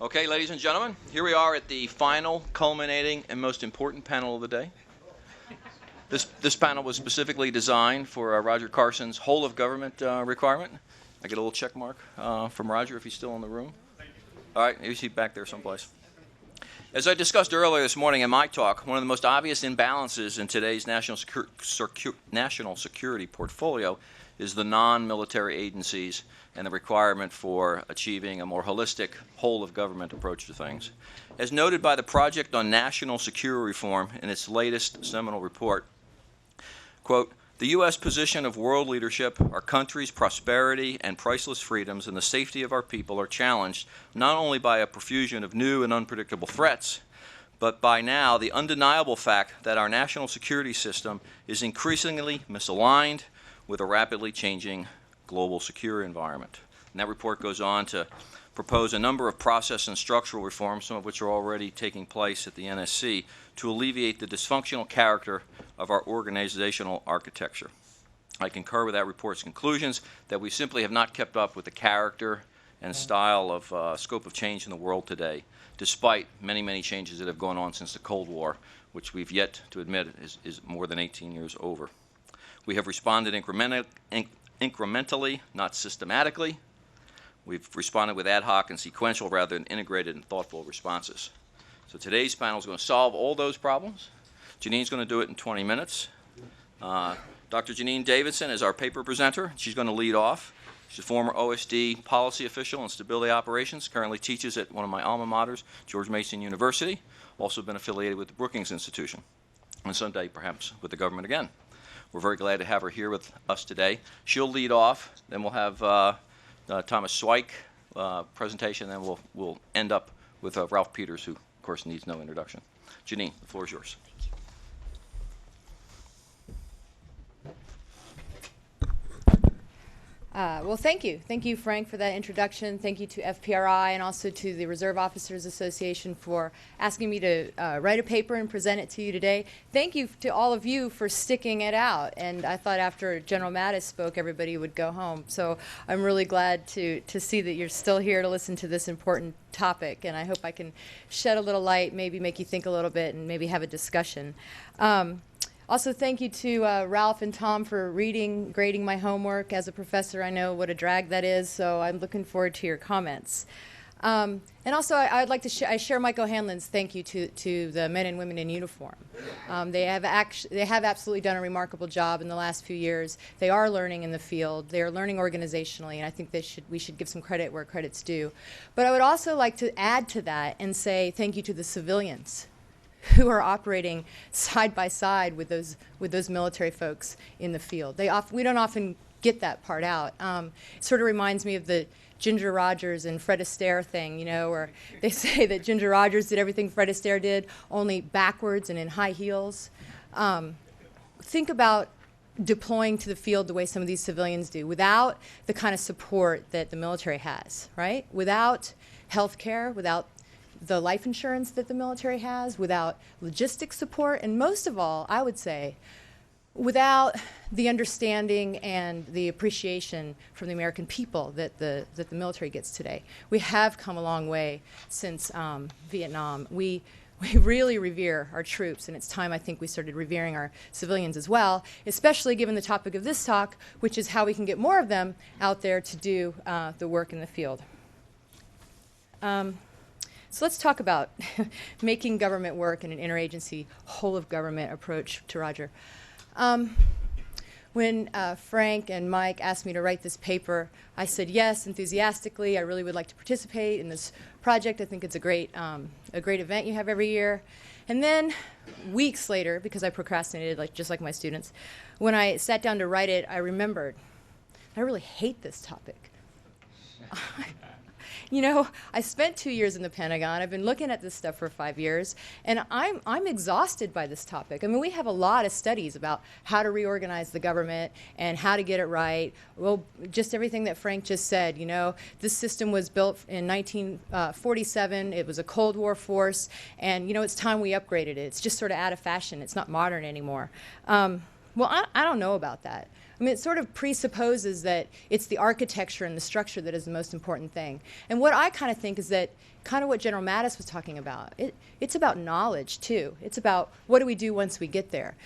Okay, ladies and gentlemen, here we are at the final, culminating, and most important panel of the day. This panel was specifically designed for Roger Carson's whole of government requirement. I get a little check mark from Roger if he's still in the room. All right, he's back there someplace. As I discussed earlier this morning in my talk, one of the most obvious imbalances in today's national security portfolio is the non-military agencies and the requirement for achieving a more holistic, whole-of-government approach to things. As noted by the Project on National Security Reform in its latest seminal report, quote, "The U.S. position of world leadership, our country's prosperity and priceless freedoms, and the safety of our people are challenged not only by a profusion of new and unpredictable threats, but by now the undeniable fact that our national security system is increasingly misaligned with a rapidly changing global security environment." And that report goes on to propose a number of process and structural reforms, some of which are already taking place at the NSC, to alleviate the dysfunctional character of our organizational architecture. I concur with that report's conclusions that we simply have not kept up with the character and style of scope of change in the world today, despite many, many changes that have gone on since the Cold War, which we've yet to admit is more than 18 years over. We have responded incrementally, not systematically. We've responded with ad hoc and sequential rather than integrated and thoughtful responses. So today's panel is going to solve all those problems. Janine's going to do it in 20 minutes. Dr. Janine Davidson is our paper presenter. She's going to lead off. She's a former OSD policy official in stability operations, currently teaches at one of my alma maters, George Mason University, also been affiliated with the Brookings Institution, and someday perhaps with the government again. We're very glad to have her here with us today. She'll lead off, then we'll have Thomas Schweich presentation, and then we'll end up with Ralph Peters, who, of course, needs no introduction. Janine, the floor is yours. Well, thank you. Thank you, Frank, for that introduction. Thank you to FPRI and also to the Reserve Officers Association for asking me to write a paper and present it to you today. Thank you to all of you for sticking it out. And I thought after General Mattis spoke, everybody would go home. So I'm really glad to see that you're still here to listen to this important topic. And I hope I can shed a little light, maybe make you think a little bit, and maybe have a discussion. Also, thank you to Ralph and Tom for grading my homework. As a professor, I know what a drag that is, so I'm looking forward to your comments. And also, I'd like to I share Mike O'Hanlon's thank you to the men and women in uniform. They have absolutely done a remarkable job in the last few years. They are learning in the field. They are learning organizationally, and I think we should give some credit where credit's due. But I would also like to add to that and say thank you to the civilians who are operating side by side with those military folks in the field. We don't often get that part out. It sort of reminds me of the Ginger Rogers and Fred Astaire thing, you know, where they say that Ginger Rogers did everything Fred Astaire did, only backwards and in high heels. Think about deploying to the field the way some of these civilians do, without the kind of support that the military has, right? Without health care, without the life insurance that the military has, without logistics support, and most of all, I would say, without the understanding and the appreciation from the American people that the military gets today. We have come a long way since Vietnam. We really revere our troops, and it's time, I think, we started revering our civilians as well, especially given the topic of this talk, which is how we can get more of them out there to do the work in the field. So let's talk about making government work in an interagency, whole-of-government approach to Roger. When Frank and Mike asked me to write this paper, I said yes, enthusiastically. I really would like to participate in this project. I think it's a great event you have every year. And then weeks later, because I procrastinated just like my students, when I sat down to write it, I remembered, I really hate this topic. You know, I spent 2 years in the Pentagon. I've been looking at this stuff for 5 years, and I'm exhausted by this topic. I mean, we have a lot of studies about how to reorganize the government and how to get it right. Well, just everything that Frank just said, you know, this system was built in 1947. It was a Cold War force, and, you know, it's time we upgraded it. It's just sort of out of fashion. It's not modern anymore. Well, I don't know about that. I mean, it sort of presupposes that it's the architecture and the structure that is the most important thing. And what I kind of think is that kind of what General Mattis was talking about. It's about knowledge, too. It's about what do we do once we get there.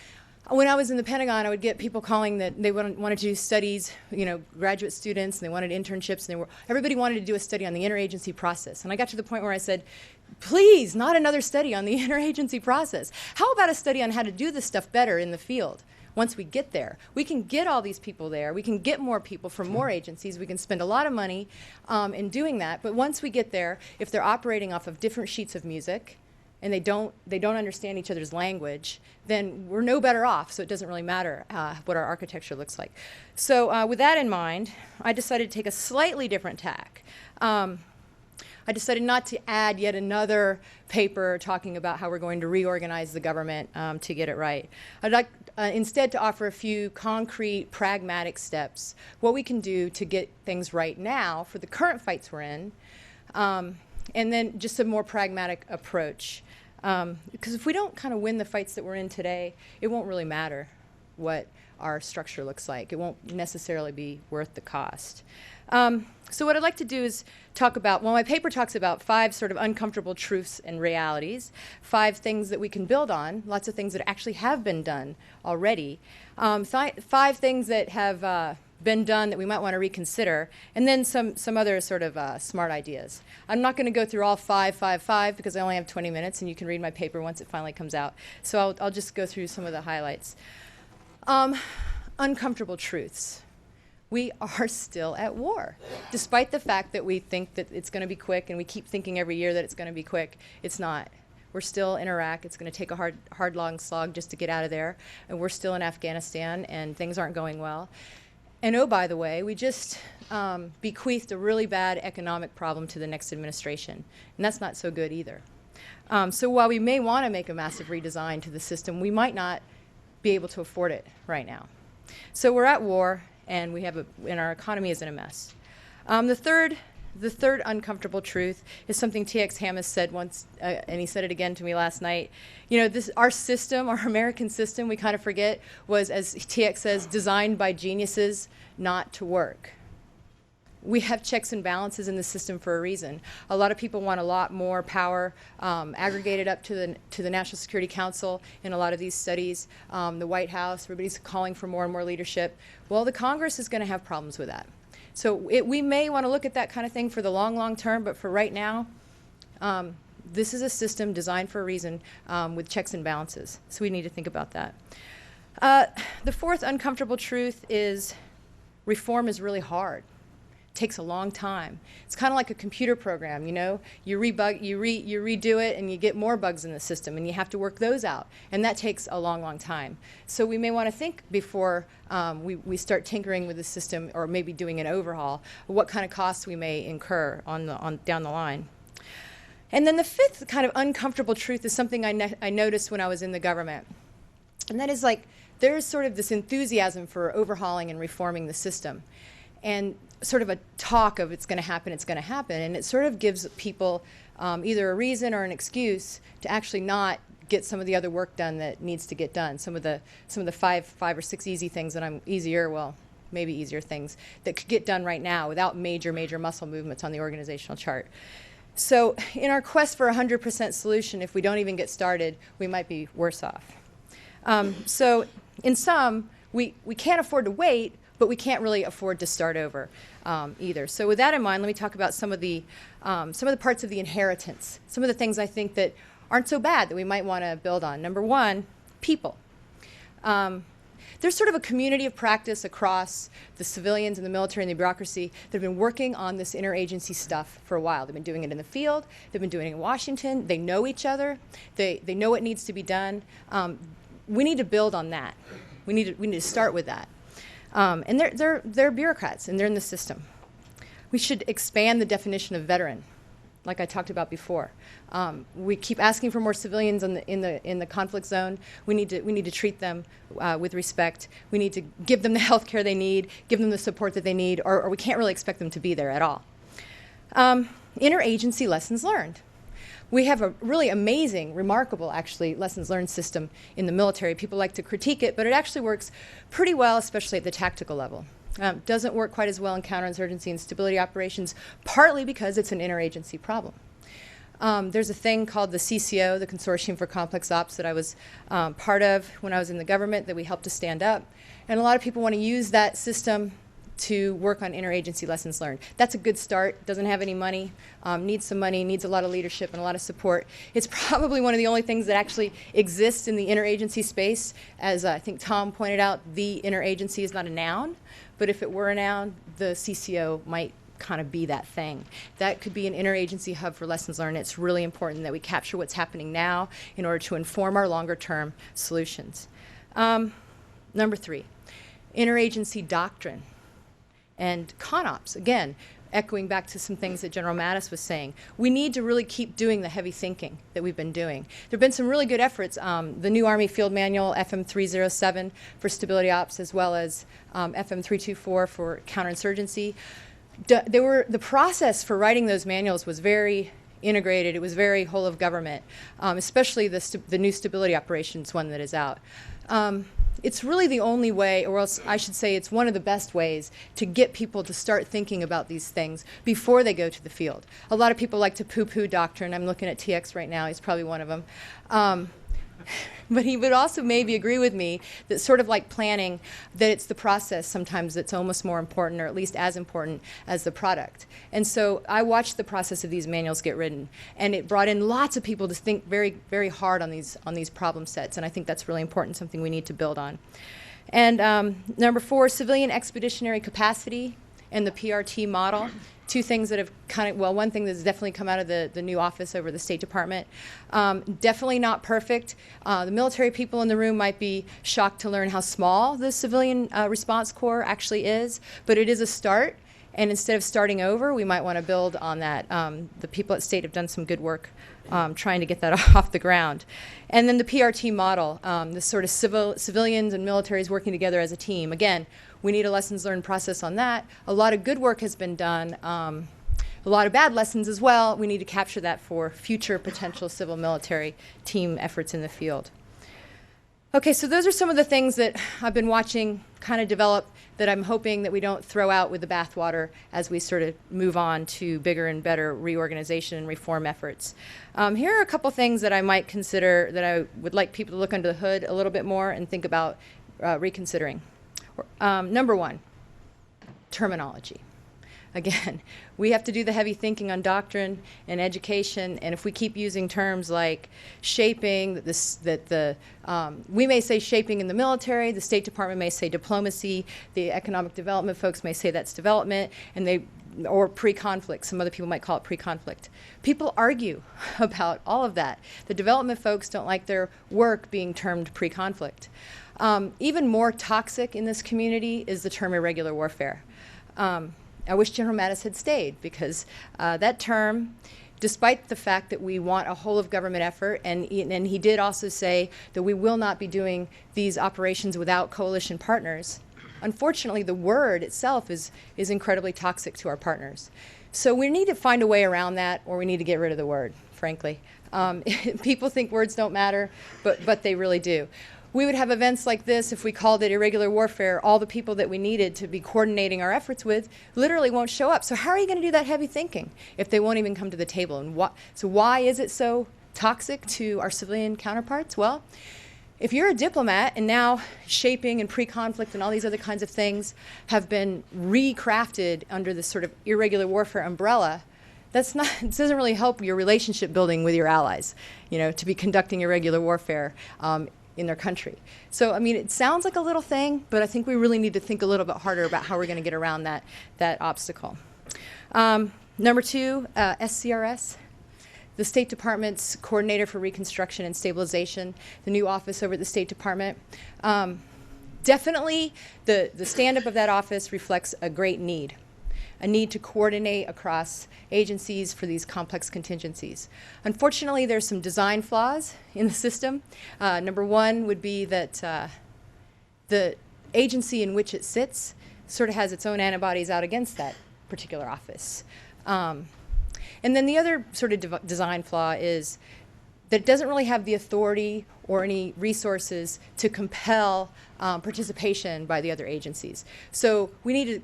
When I was in the Pentagon, I would get people calling that they wanted to do studies, you know, graduate students, and they wanted internships, and everybody wanted to do a study on the interagency process. And I got to the point where I said, please, not another study on the interagency process. How about a study on how to do this stuff better in the field? Once we get there, we can get all these people there. We can get more people from more agencies. We can spend a lot of money in doing that. But once we get there, if they're operating off of different sheets of music, and they don't understand each other's language, then we're no better off, so it doesn't really matter what our architecture looks like. So with that in mind, I decided to take a slightly different tack. I decided not to add yet another paper talking about how we're going to reorganize the government to get it right. I'd like instead to offer a few concrete, pragmatic steps, what we can do to get things right now for the current fights we're in, and then just a more pragmatic approach. Because if we don't kind of win the fights that we're in today, it won't really matter what our structure looks like. It won't necessarily be worth the cost. So what I'd like to do is talk about, well, my paper talks about 5 sort of uncomfortable truths and realities, 5 things that we can build on, lots of things that actually have been done already, 5 things that have been done that we might want to reconsider, and then some other sort of smart ideas. I'm not going to go through all 5 because I only have 20 minutes, and you can read my paper once it finally comes out. So I'll just go through some of the highlights. Uncomfortable truths. We are still at war. Despite the fact that we think that it's going to be quick, and we keep thinking every year that it's going to be quick, it's not. We're still in Iraq. It's going to take a hard, long slog just to get out of there. And we're still in Afghanistan, and things aren't going well. And oh, by the way, we just bequeathed a really bad economic problem to the next administration. And that's not so good either. So while we may want to make a massive redesign to the system, we might not be able to afford it right now. So we're at war, and and our economy is in a mess. The third uncomfortable truth is something T.X. Hammes said once, and he said it again to me last night. You know, our system, our American system, we kind of forget, was, as T.X. says, designed by geniuses not to work. We have checks and balances in the system for a reason. A lot of people want a lot more power aggregated up to the National Security Council in a lot of these studies. The White House, everybody's calling for more and more leadership. Well, the Congress is going to have problems with that. So we may want to look at that kind of thing for the long, long term, but for right now, this is a system designed for a reason with checks and balances. So we need to think about that. The fourth uncomfortable truth is reform is really hard. It takes a long time. It's kind of like a computer program, you know? You redo it, and you get more bugs in the system, and you have to work those out. And that takes a long, long time. So we may want to think before we start tinkering with the system, or maybe doing an overhaul, what kind of costs we may incur down the line. And then the fifth kind of uncomfortable truth is something I noticed when I was in the government. And that is like, there's sort of this enthusiasm for overhauling and reforming the system. And sort of a talk of it's going to happen, and it sort of gives people either a reason or an excuse to actually not get some of the other work done that needs to get done. Some of the 5 or 6 easy things maybe easier things that could get done right now without major muscle movements on the organizational chart. So in our quest for a 100% solution, if we don't even get started, we might be worse off. So in sum, we can't afford to wait, but we can't really afford to start over either. So with that in mind, let me talk about some of the parts of the inheritance, some of the things I think that aren't so bad that we might want to build on. Number one, people. There's sort of a community of practice across the civilians and the military and the bureaucracy that have been working on this interagency stuff for a while. They've been doing it in the field. They've been doing it in Washington. They know each other. They know what needs to be done. We need to build on that. We need to start with that. And they're bureaucrats, and they're in the system. We should expand the definition of veteran, like I talked about before. We keep asking for more civilians in the conflict zone. We need to treat them with respect. We need to give them the health care they need, give them the support that they need, or we can't really expect them to be there at all. Interagency lessons learned. We have a really amazing, remarkable, actually, lessons learned system in the military. People like to critique it, but it actually works pretty well, especially at the tactical level. Doesn't work quite as well in counterinsurgency and stability operations, partly because it's an interagency problem. There's a thing called the CCO, the Consortium for Complex Ops, that I was part of when I was in the government, that we helped to stand up. And a lot of people want to use that system to work on interagency lessons learned. That's a good start. Doesn't have any money, needs some money, needs a lot of leadership and a lot of support. It's probably one of the only things that actually exists in the interagency space. As I think Tom pointed out, the interagency is not a noun, but if it were a noun, the CCO might kind of be that thing. That could be an interagency hub for lessons learned. It's really important that we capture what's happening now in order to inform our longer term solutions. Number 3, interagency doctrine and CONOPS. Again, echoing back to some things that General Mattis was saying. We need to really keep doing the heavy thinking that we've been doing. There have been some really good efforts. The new Army Field Manual, FM 307 for stability ops, as well as FM 324 for counterinsurgency. The process for writing those manuals was very integrated. It was very whole of government, especially the new stability operations one that is out. It's really the only way, or else I should say it's one of the best ways to get people to start thinking about these things before they go to the field. A lot of people like to poo-poo doctrine. I'm looking at TX right now. He's probably one of them. But he would also maybe agree with me that sort of like planning, that it's the process sometimes that's almost more important, or at least as important as the product. And so I watched the process of these manuals get written, and it brought in lots of people to think very, very hard on these problem sets, and I think that's really important, something we need to build on. And number 4, civilian expeditionary capacity and the PRT model. 2 things that have kind of, well, one thing that's definitely come out of the new office over the State Department. Definitely not perfect. The military people in the room might be shocked to learn how small the civilian response corps actually is, but it is a start. And instead of starting over, we might want to build on that. The people at State have done some good work trying to get that off the ground. And then the PRT model, this sort of civilians and militaries working together as a team. Again, we need a lessons learned process on that. A lot of good work has been done. A lot of bad lessons as well. We need to capture that for future potential civil-military team efforts in the field. Okay, so those are some of the things that I've been watching kind of develop that I'm hoping that we don't throw out with the bathwater as we sort of move on to bigger and better reorganization and reform efforts. Here are a couple things that I might consider that I would like people to look under the hood a little bit more and think about reconsidering. Number 1, terminology. Again, we have to do the heavy thinking on doctrine and education, and if we keep using terms like shaping, we may say shaping in the military, the State Department may say diplomacy, the economic development folks may say that's development, or pre-conflict. Some other people might call it pre-conflict. People argue about all of that. The development folks don't like their work being termed pre-conflict. Even more toxic in this community is the term irregular warfare. I wish General Mattis had stayed, because that term, despite the fact that we want a whole of government effort, and he did also say that we will not be doing these operations without coalition partners, unfortunately the word itself is incredibly toxic to our partners. So we need to find a way around that, or we need to get rid of the word, frankly. People think words don't matter, but they really do. We would have events like this if we called it irregular warfare. All the people that we needed to be coordinating our efforts with literally won't show up. So how are you going to do that heavy thinking if they won't even come to the table? And so why is it so toxic to our civilian counterparts? Well, if you're a diplomat and now shaping and pre-conflict and all these other kinds of things have been recrafted under this sort of irregular warfare umbrella, it doesn't really help your relationship building with your allies, to be conducting irregular warfare in their country. So, I mean, it sounds like a little thing, but I think we really need to think a little bit harder about how we're going to get around that obstacle. Number 2, SCRS, the State Department's Coordinator for Reconstruction and Stabilization, the new office over at the State Department. Definitely, the stand-up of that office reflects a great need. A need to coordinate across agencies for these complex contingencies. Unfortunately, there's some design flaws in the system. Number 1 would be that the agency in which it sits sort of has its own antibodies out against that particular office. And then the other sort of design flaw is that it doesn't really have the authority or any resources to compel participation by the other agencies. So we need to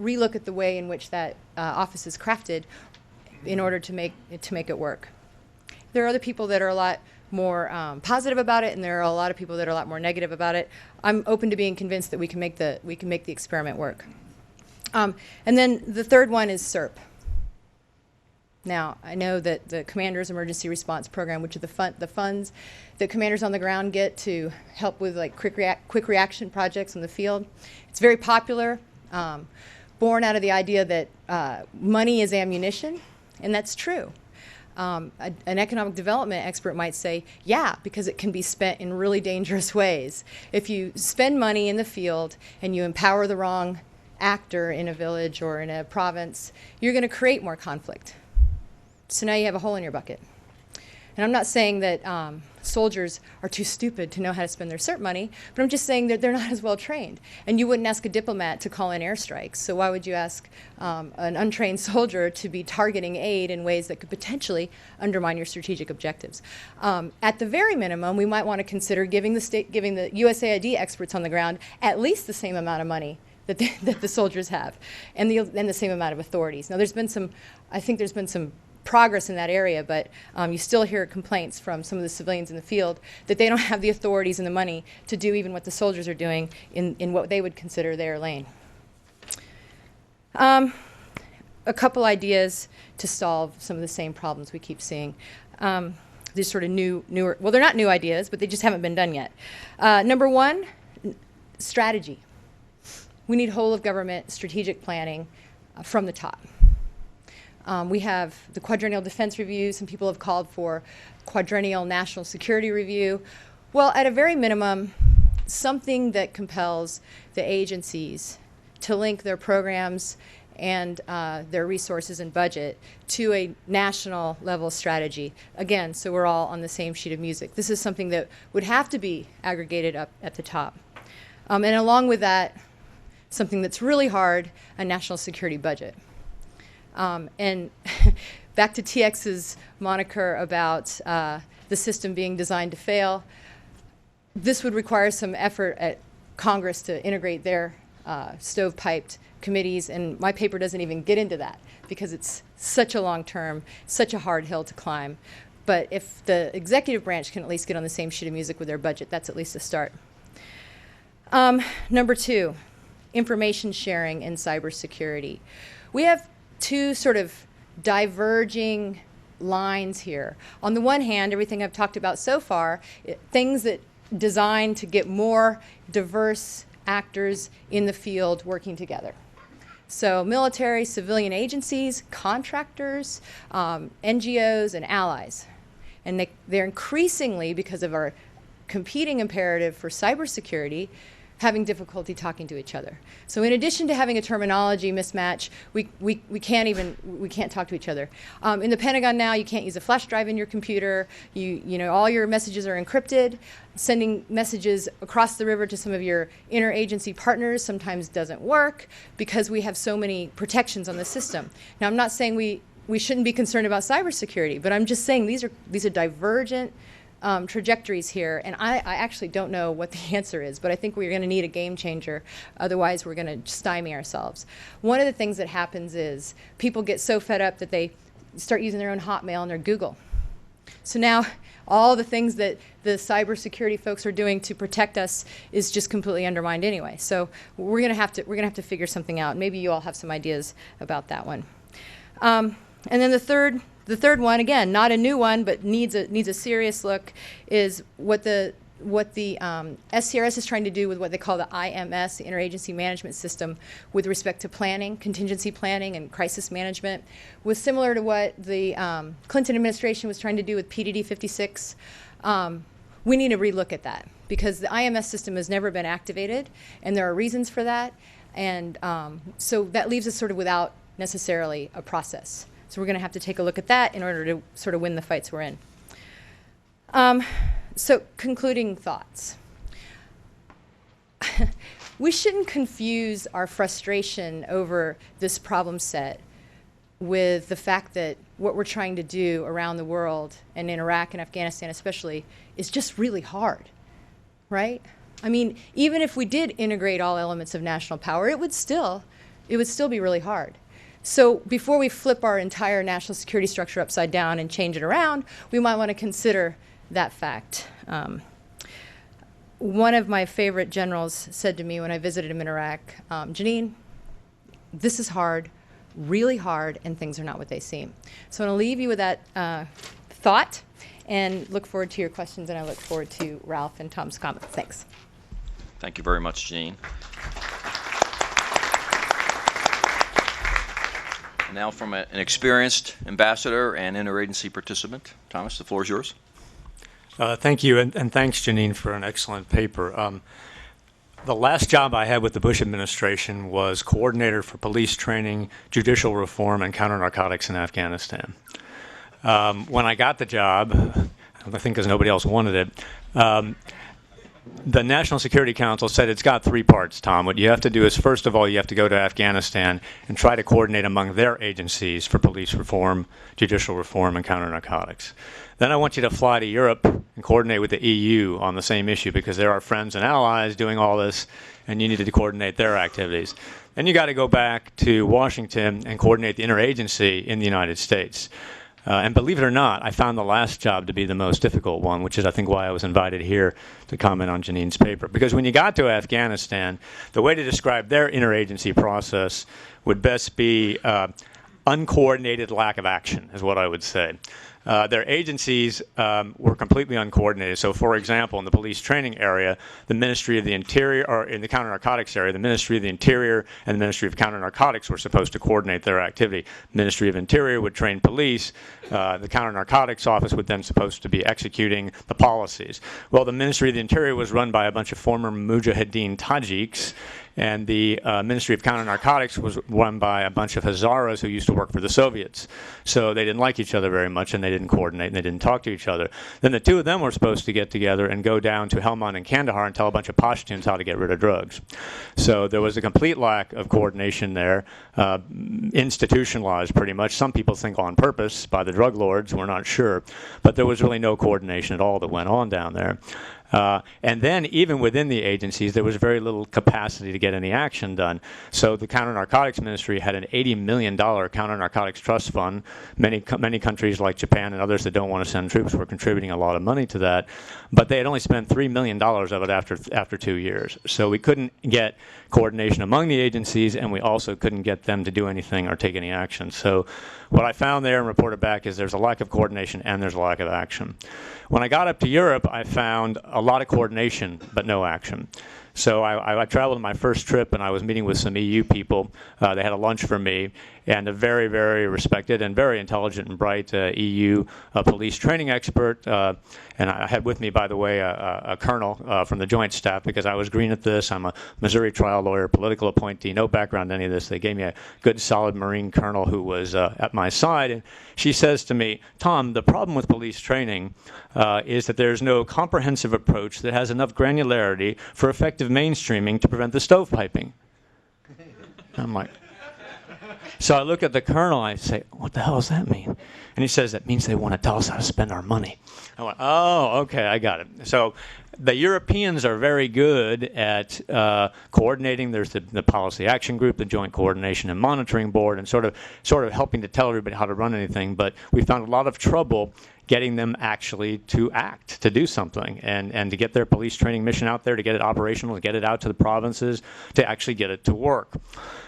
relook at the way in which that office is crafted in order to make it work. There are other people that are a lot more positive about it, and there are a lot of people that are a lot more negative about it. I'm open to being convinced that we can make the experiment work. And then the third one is SERP. Now, I know that the Commander's Emergency Response Program, which are the funds that commanders on the ground get to help with like quick reaction projects in the field, it's very popular, born out of the idea that money is ammunition, and that's true. An economic development expert might say, yeah, because it can be spent in really dangerous ways. If you spend money in the field and you empower the wrong actor in a village or in a province, you're going to create more conflict. So now you have a hole in your bucket. And I'm not saying that soldiers are too stupid to know how to spend their CERT money, but I'm just saying that they're not as well trained. And you wouldn't ask a diplomat to call in airstrikes, so why would you ask an untrained soldier to be targeting aid in ways that could potentially undermine your strategic objectives? At the very minimum, we might want to consider giving the USAID experts on the ground at least the same amount of money that the soldiers have, and the same amount of authorities. Now, I think there's been some progress in that area, but you still hear complaints from some of the civilians in the field that they don't have the authorities and the money to do even what the soldiers are doing in what they would consider their lane. A couple ideas to solve some of the same problems we keep seeing. These sort of newer, well, they're not new ideas, but they just haven't been done yet. Number one, strategy. We need whole of government strategic planning from the top. We have the quadrennial defense review. Some people have called for quadrennial national security review. Well, at a very minimum, something that compels the agencies to link their programs and their resources and budget to a national level strategy. Again, so we're all on the same sheet of music. This is something that would have to be aggregated up at the top. And along with that, something that's really hard, a national security budget. And back to TX's moniker about the system being designed to fail, this would require some effort at Congress to integrate their stovepiped committees, and my paper doesn't even get into that because it's such a long term, such a hard hill to climb. But if the executive branch can at least get on the same sheet of music with their budget, that's at least a start. Number two, information sharing in cybersecurity. We have two sort of diverging lines here. On the one hand, everything I've talked about so far, things that designed to get more diverse actors in the field working together. So military, civilian agencies, contractors, NGOs, and allies. And they're increasingly, because of our competing imperative for cybersecurity, having difficulty talking to each other. So in addition to having a terminology mismatch, we can't talk to each other. In the Pentagon now, you can't use a flash drive in your computer. You know, all your messages are encrypted. Sending messages across the river to some of your interagency partners sometimes doesn't work because we have so many protections on the system. Now, I'm not saying we shouldn't be concerned about cybersecurity, but I'm just saying these are divergent trajectories here, and I actually don't know what the answer is, but I think we're going to need a game changer. Otherwise, we're going to stymie ourselves. One of the things that happens is people get so fed up that they start using their own Hotmail and their Google. So now all the things that the cybersecurity folks are doing to protect us is just completely undermined anyway. So we're going to have to figure something out. Maybe you all have some ideas about that one. And then the third one, again, not a new one, but needs a serious look, is what the SCRS is trying to do with what they call the IMS, the Interagency Management System, with respect to planning, contingency planning, and crisis management, was similar to what the Clinton administration was trying to do with PDD 56. We need to relook at that because the IMS system has never been activated, and there are reasons for that, and so that leaves us sort of without necessarily a process. So we're going to have to take a look at that in order to sort of win the fights we're in. So concluding thoughts. We shouldn't confuse our frustration over this problem set with the fact that what we're trying to do around the world, and in Iraq and Afghanistan especially, is just really hard, right? I mean, even if we did integrate all elements of national power, it would still be really hard. So before we flip our entire national security structure upside down and change it around, we might want to consider that fact. One of my favorite generals said to me when I visited him in Iraq, Janine, this is hard, really hard, and things are not what they seem. So I'm going to leave you with that thought and look forward to your questions, and I look forward to Ralph and Tom's comments. Thanks. Thank you very much, Janine. Now from an experienced ambassador and interagency participant. Thomas, the floor is yours. Thank you, and thanks, Janine, for an excellent paper. The last job I had with the Bush administration was coordinator for police training, judicial reform, and counter-narcotics in Afghanistan. When I got the job, I think because nobody else wanted it, the National Security Council said it's got three parts, Tom. What you have to do is, first of all, you have to go to Afghanistan and try to coordinate among their agencies for police reform, judicial reform, and counter-narcotics. Then I want you to fly to Europe and coordinate with the EU on the same issue because they're our friends and allies doing all this, and you need to coordinate their activities. Then you got to go back to Washington and coordinate the interagency in the United States. And believe it or not, I found the last job to be the most difficult one, which is, I think, why I was invited here to comment on Janine's paper. Because when you got to Afghanistan, the way to describe their interagency process would best be uncoordinated lack of action, is what I would say. Their agencies were completely uncoordinated. So, for example, in the police training area, the Ministry of the Interior, or in the counter-narcotics area, the Ministry of the Interior and the Ministry of Counter-Narcotics were supposed to coordinate their activity. Ministry of Interior would train police. The counter-narcotics office would then supposed to be executing the policies. Well, the Ministry of the Interior was run by a bunch of former Mujahideen Tajiks, and the Ministry of Counter-Narcotics was run by a bunch of Hazaras who used to work for the Soviets. So they didn't like each other very much, and they didn't coordinate, and they didn't talk to each other. Then the two of them were supposed to get together and go down to Helmand and Kandahar and tell a bunch of Pashtuns how to get rid of drugs. So there was a complete lack of coordination there, institutionalized pretty much. Some people think on purpose by the drug lords, we're not sure. But there was really no coordination at all that went on down there. And then even within the agencies, there was very little capacity to get any action done. So the Counter-Narcotics Ministry had an $80 million counter-narcotics trust fund. Many countries like Japan and others that don't want to send troops were contributing a lot of money to that. But they had only spent $3 million of it after 2 years. So we couldn't get coordination among the agencies, and we also couldn't get them to do anything or take any action. So what I found there and reported back is there's a lack of coordination and there's a lack of action. When I got up to Europe, I found a lot of coordination, but no action. So I traveled on my first trip, and I was meeting with some EU people. They had a lunch for me, and a very, very respected and very intelligent and bright EU police training expert. And I had with me, by the way, a colonel from the Joint Staff, because I was green at this. I'm a Missouri trial lawyer, political appointee, no background in any of this. They gave me a good, solid Marine colonel who was at my side. And she says to me, Tom, the problem with police training is that there's no comprehensive approach that has enough granularity for effective mainstreaming to prevent the stovepiping. I'm like, so I look at the colonel, I say, what the hell does that mean? And he says, that means they want to tell us how to spend our money. I went, oh, okay, I got it. So the Europeans are very good at coordinating. There's the Policy Action Group, the Joint Coordination and Monitoring Board, and sort of helping to tell everybody how to run anything. But we found a lot of trouble getting them actually to act, to do something, and to get their police training mission out there, to get it operational, to get it out to the provinces, to actually get it to work.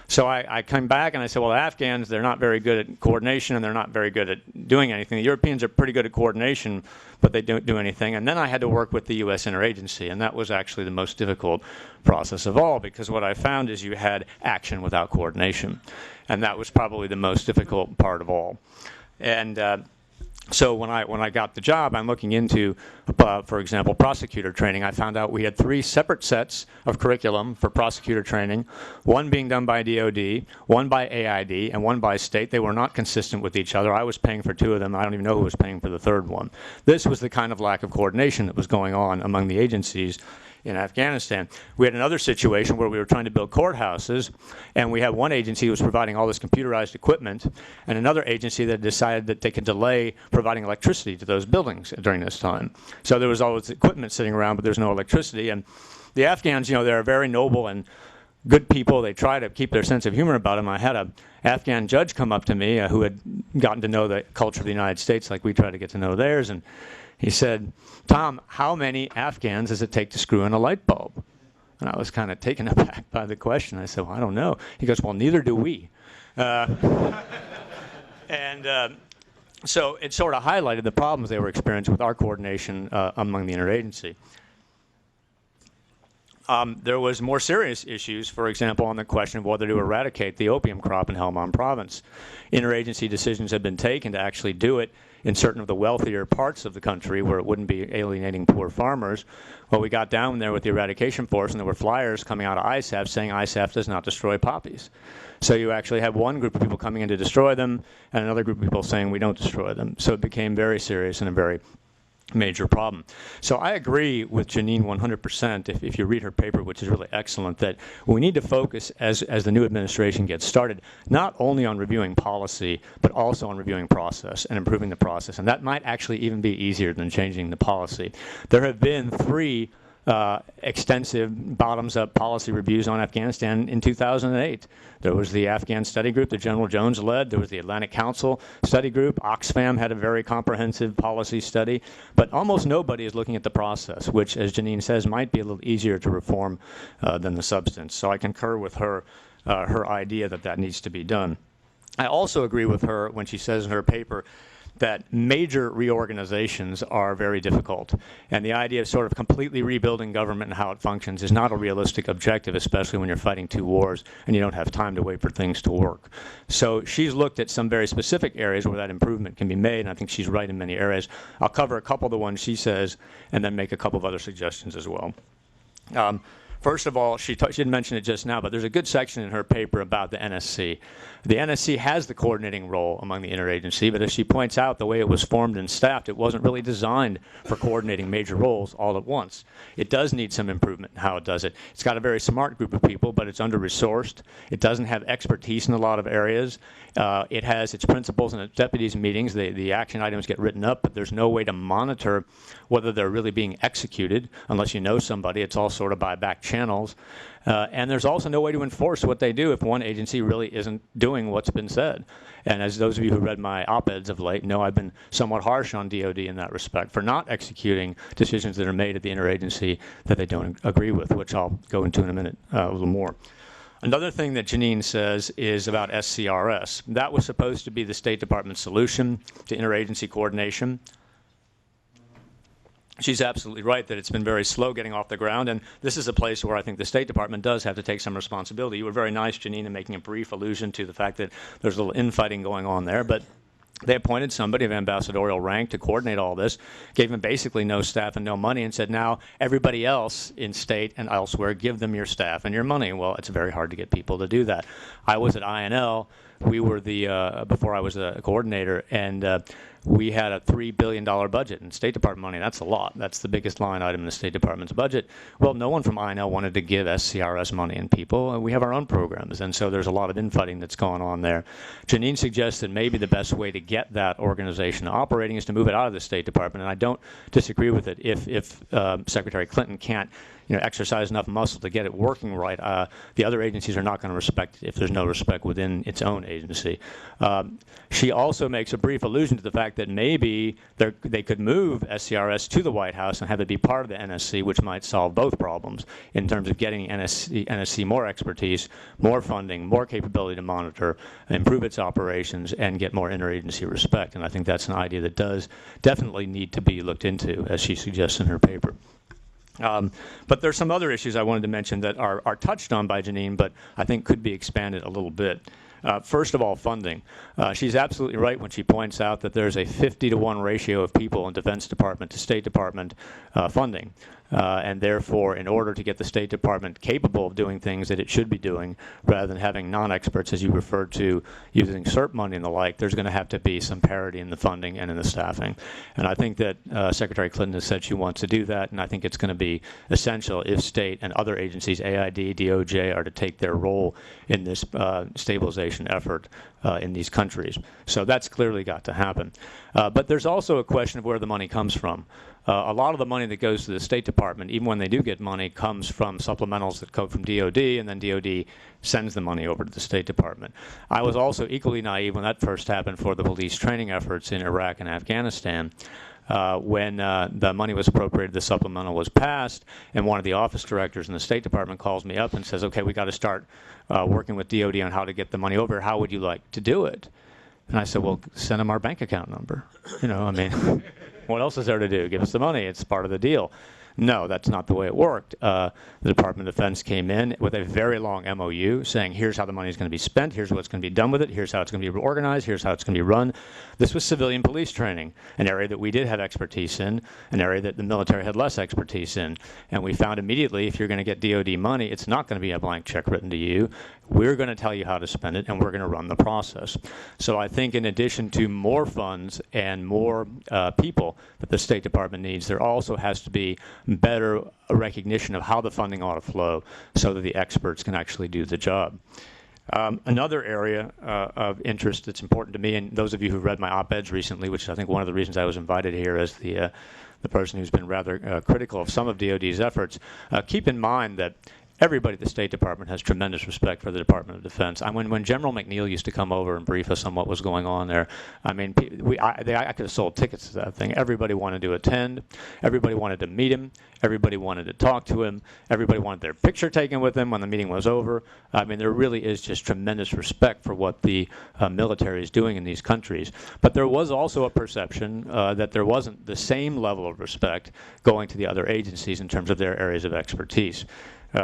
So I came back and I said, well, the Afghans, they're not very good at coordination and they're not very good at doing anything. The Europeans are pretty good at coordination, but they don't do anything. And then I had to work with the U.S. Interagency, and that was actually the most difficult process of all, because what I found is you had action without coordination. And that was probably the most difficult part of all. And so when I got the job, I'm looking into, for example, prosecutor training. I found out we had 3 separate sets of curriculum for prosecutor training, one being done by DOD, one by AID, and one by state. They were not consistent with each other. I was paying for 2 of them. I don't even know who was paying for the third one. This was the kind of lack of coordination that was going on among the agencies in Afghanistan. We had another situation where we were trying to build courthouses, and we had one agency who was providing all this computerized equipment, and another agency that decided that they could delay providing electricity to those buildings during this time. So there was all this equipment sitting around, but there's no electricity. And the Afghans, you know, they're very noble and good people. They try to keep their sense of humor about them. I had an Afghan judge come up to me who had gotten to know the culture of the United States like we try to get to know theirs, and he said, "Tom, how many Afghans does it take to screw in a light bulb?" And I was kind of taken aback by the question. I said, "Well, I don't know." He goes, "Well, neither do we." So it sort of highlighted the problems they were experiencing with our coordination among the interagency. There was more serious issues, for example, on the question of whether to eradicate the opium crop in Helmand province. Interagency decisions had been taken to actually do it in certain of the wealthier parts of the country where it wouldn't be alienating poor farmers. Well, we got down there with the eradication force, and there were flyers coming out of ISAF saying ISAF does not destroy poppies. So you actually had one group of people coming in to destroy them, and another group of people saying we don't destroy them. So it became very serious and a very major problem. So I agree with Janine 100% if you read her paper, which is really excellent, that we need to focus as the new administration gets started, not only on reviewing policy, but also on reviewing process and improving the process. And that might actually even be easier than changing the policy. There have been 3 extensive bottoms-up policy reviews on Afghanistan in 2008. There was the Afghan study group that General Jones led. There was the Atlantic Council study group. Oxfam had a very comprehensive policy study. But almost nobody is looking at the process, which, as Janine says, might be a little easier to reform than the substance. So I concur with her idea that that needs to be done. I also agree with her when she says in her paper that major reorganizations are very difficult. And the idea of sort of completely rebuilding government and how it functions is not a realistic objective, especially when you're fighting 2 wars and you don't have time to wait for things to work. So she's looked at some very specific areas where that improvement can be made, and I think she's right in many areas. I'll cover a couple of the ones she says and then make a couple of other suggestions as well. First of all, she didn't mention it just now, but there's a good section in her paper about the NSC. The NSC has the coordinating role among the interagency, but as she points out, the way it was formed and staffed, it wasn't really designed for coordinating major roles all at once. It does need some improvement in how it does it. It's got a very smart group of people, but it's under-resourced. It doesn't have expertise in a lot of areas. It has its principals and its deputies meetings. The action items get written up, but there's no way to monitor whether they're really being executed unless you know somebody. It's all sort of by back channels. And there's also no way to enforce what they do if one agency really isn't doing what's been said. And as those of you who read my op-eds of late know, I've been somewhat harsh on DOD in that respect for not executing decisions that are made at the interagency that they don't agree with, which I'll go into in a minute a little more. Another thing that Janine says is about SCRS. That was supposed to be the State Department's solution to interagency coordination. She's absolutely right that it's been very slow getting off the ground, and this is a place where I think the State Department does have to take some responsibility. You were very nice, Janine, in making a brief allusion to the fact that there's a little infighting going on there, but they appointed somebody of ambassadorial rank to coordinate all this, gave him basically no staff and no money, and said, now everybody else in state and elsewhere, give them your staff and your money. Well, it's very hard to get people to do that. I was at INL. We were before I was a coordinator, and we had a $3 billion budget in State Department money. That's a lot. That's the biggest line item in the State Department's budget. Well, no one from INL wanted to give SCRS money and people. We have our own programs, and so there's a lot of infighting that's going on there. Janine suggested maybe the best way to get that organization operating is to move it out of the State Department, and I don't disagree with it if Secretary Clinton can't exercise enough muscle to get it working right. The other agencies are not going to respect it if there's no respect within its own agency. She also makes a brief allusion to the fact that maybe they could move SCRS to the White House and have it be part of the NSC, which might solve both problems in terms of getting NSC more expertise, more funding, more capability to monitor, improve its operations, and get more interagency respect. And I think that's an idea that does definitely need to be looked into, as she suggests in her paper. But there's some other issues I wanted to mention that are touched on by Janine, but I think could be expanded a little bit. First of all, funding. She's absolutely right when she points out that there's a 50-to-1 ratio of people in Defense Department to State Department funding. And therefore, in order to get the State Department capable of doing things that it should be doing, rather than having non-experts, as you referred to, using CERT money and the like, there's going to have to be some parity in the funding and in the staffing. And I think that Secretary Clinton has said she wants to do that, and I think it's going to be essential if state and other agencies, AID, DOJ, are to take their role in this stabilization effort in these countries. So that's clearly got to happen. But there's also a question of where the money comes from. A lot of the money that goes to the State Department, even when they do get money, comes from supplementals that come from DOD, and then DOD sends the money over to the State Department. I was also equally naive when that first happened for the police training efforts in Iraq and Afghanistan. When the money was appropriated, the supplemental was passed, and one of the office directors in the State Department calls me up and says, okay, we got to start working with DOD on how to get the money over. How would you like to do it? And I said, well, send them our bank account number. You know, I mean, what else is there to do? Give us the money. It's part of the deal. No, that's not the way it worked. The Department of Defense came in with a very long MOU saying, here's how the money is going to be spent, here's what's going to be done with it, here's how it's going to be organized, here's how it's going to be run. This was civilian police training, an area that we did have expertise in, an area that the military had less expertise in. And we found immediately, if you're going to get DOD money, it's not going to be a blank check written to you. We're going to tell you how to spend it, and we're going to run the process. So I think in addition to more funds and more people that the State Department needs, there also has to be better recognition of how the funding ought to flow so that the experts can actually do the job. Another area of interest that's important to me, and those of you who read my op-eds recently, which I think one of the reasons I was invited here as the person who's been rather critical of some of DOD's efforts, keep in mind that everybody at the State Department has tremendous respect for the Department of Defense. I mean, when General McNeil used to come over and brief us on what was going on there, I mean, I could have sold tickets to that thing. Everybody wanted to attend. Everybody wanted to meet him. Everybody wanted to talk to him. Everybody wanted their picture taken with him when the meeting was over. I mean, there really is just tremendous respect for what the military is doing in these countries. But there was also a perception that there wasn't the same level of respect going to the other agencies in terms of their areas of expertise.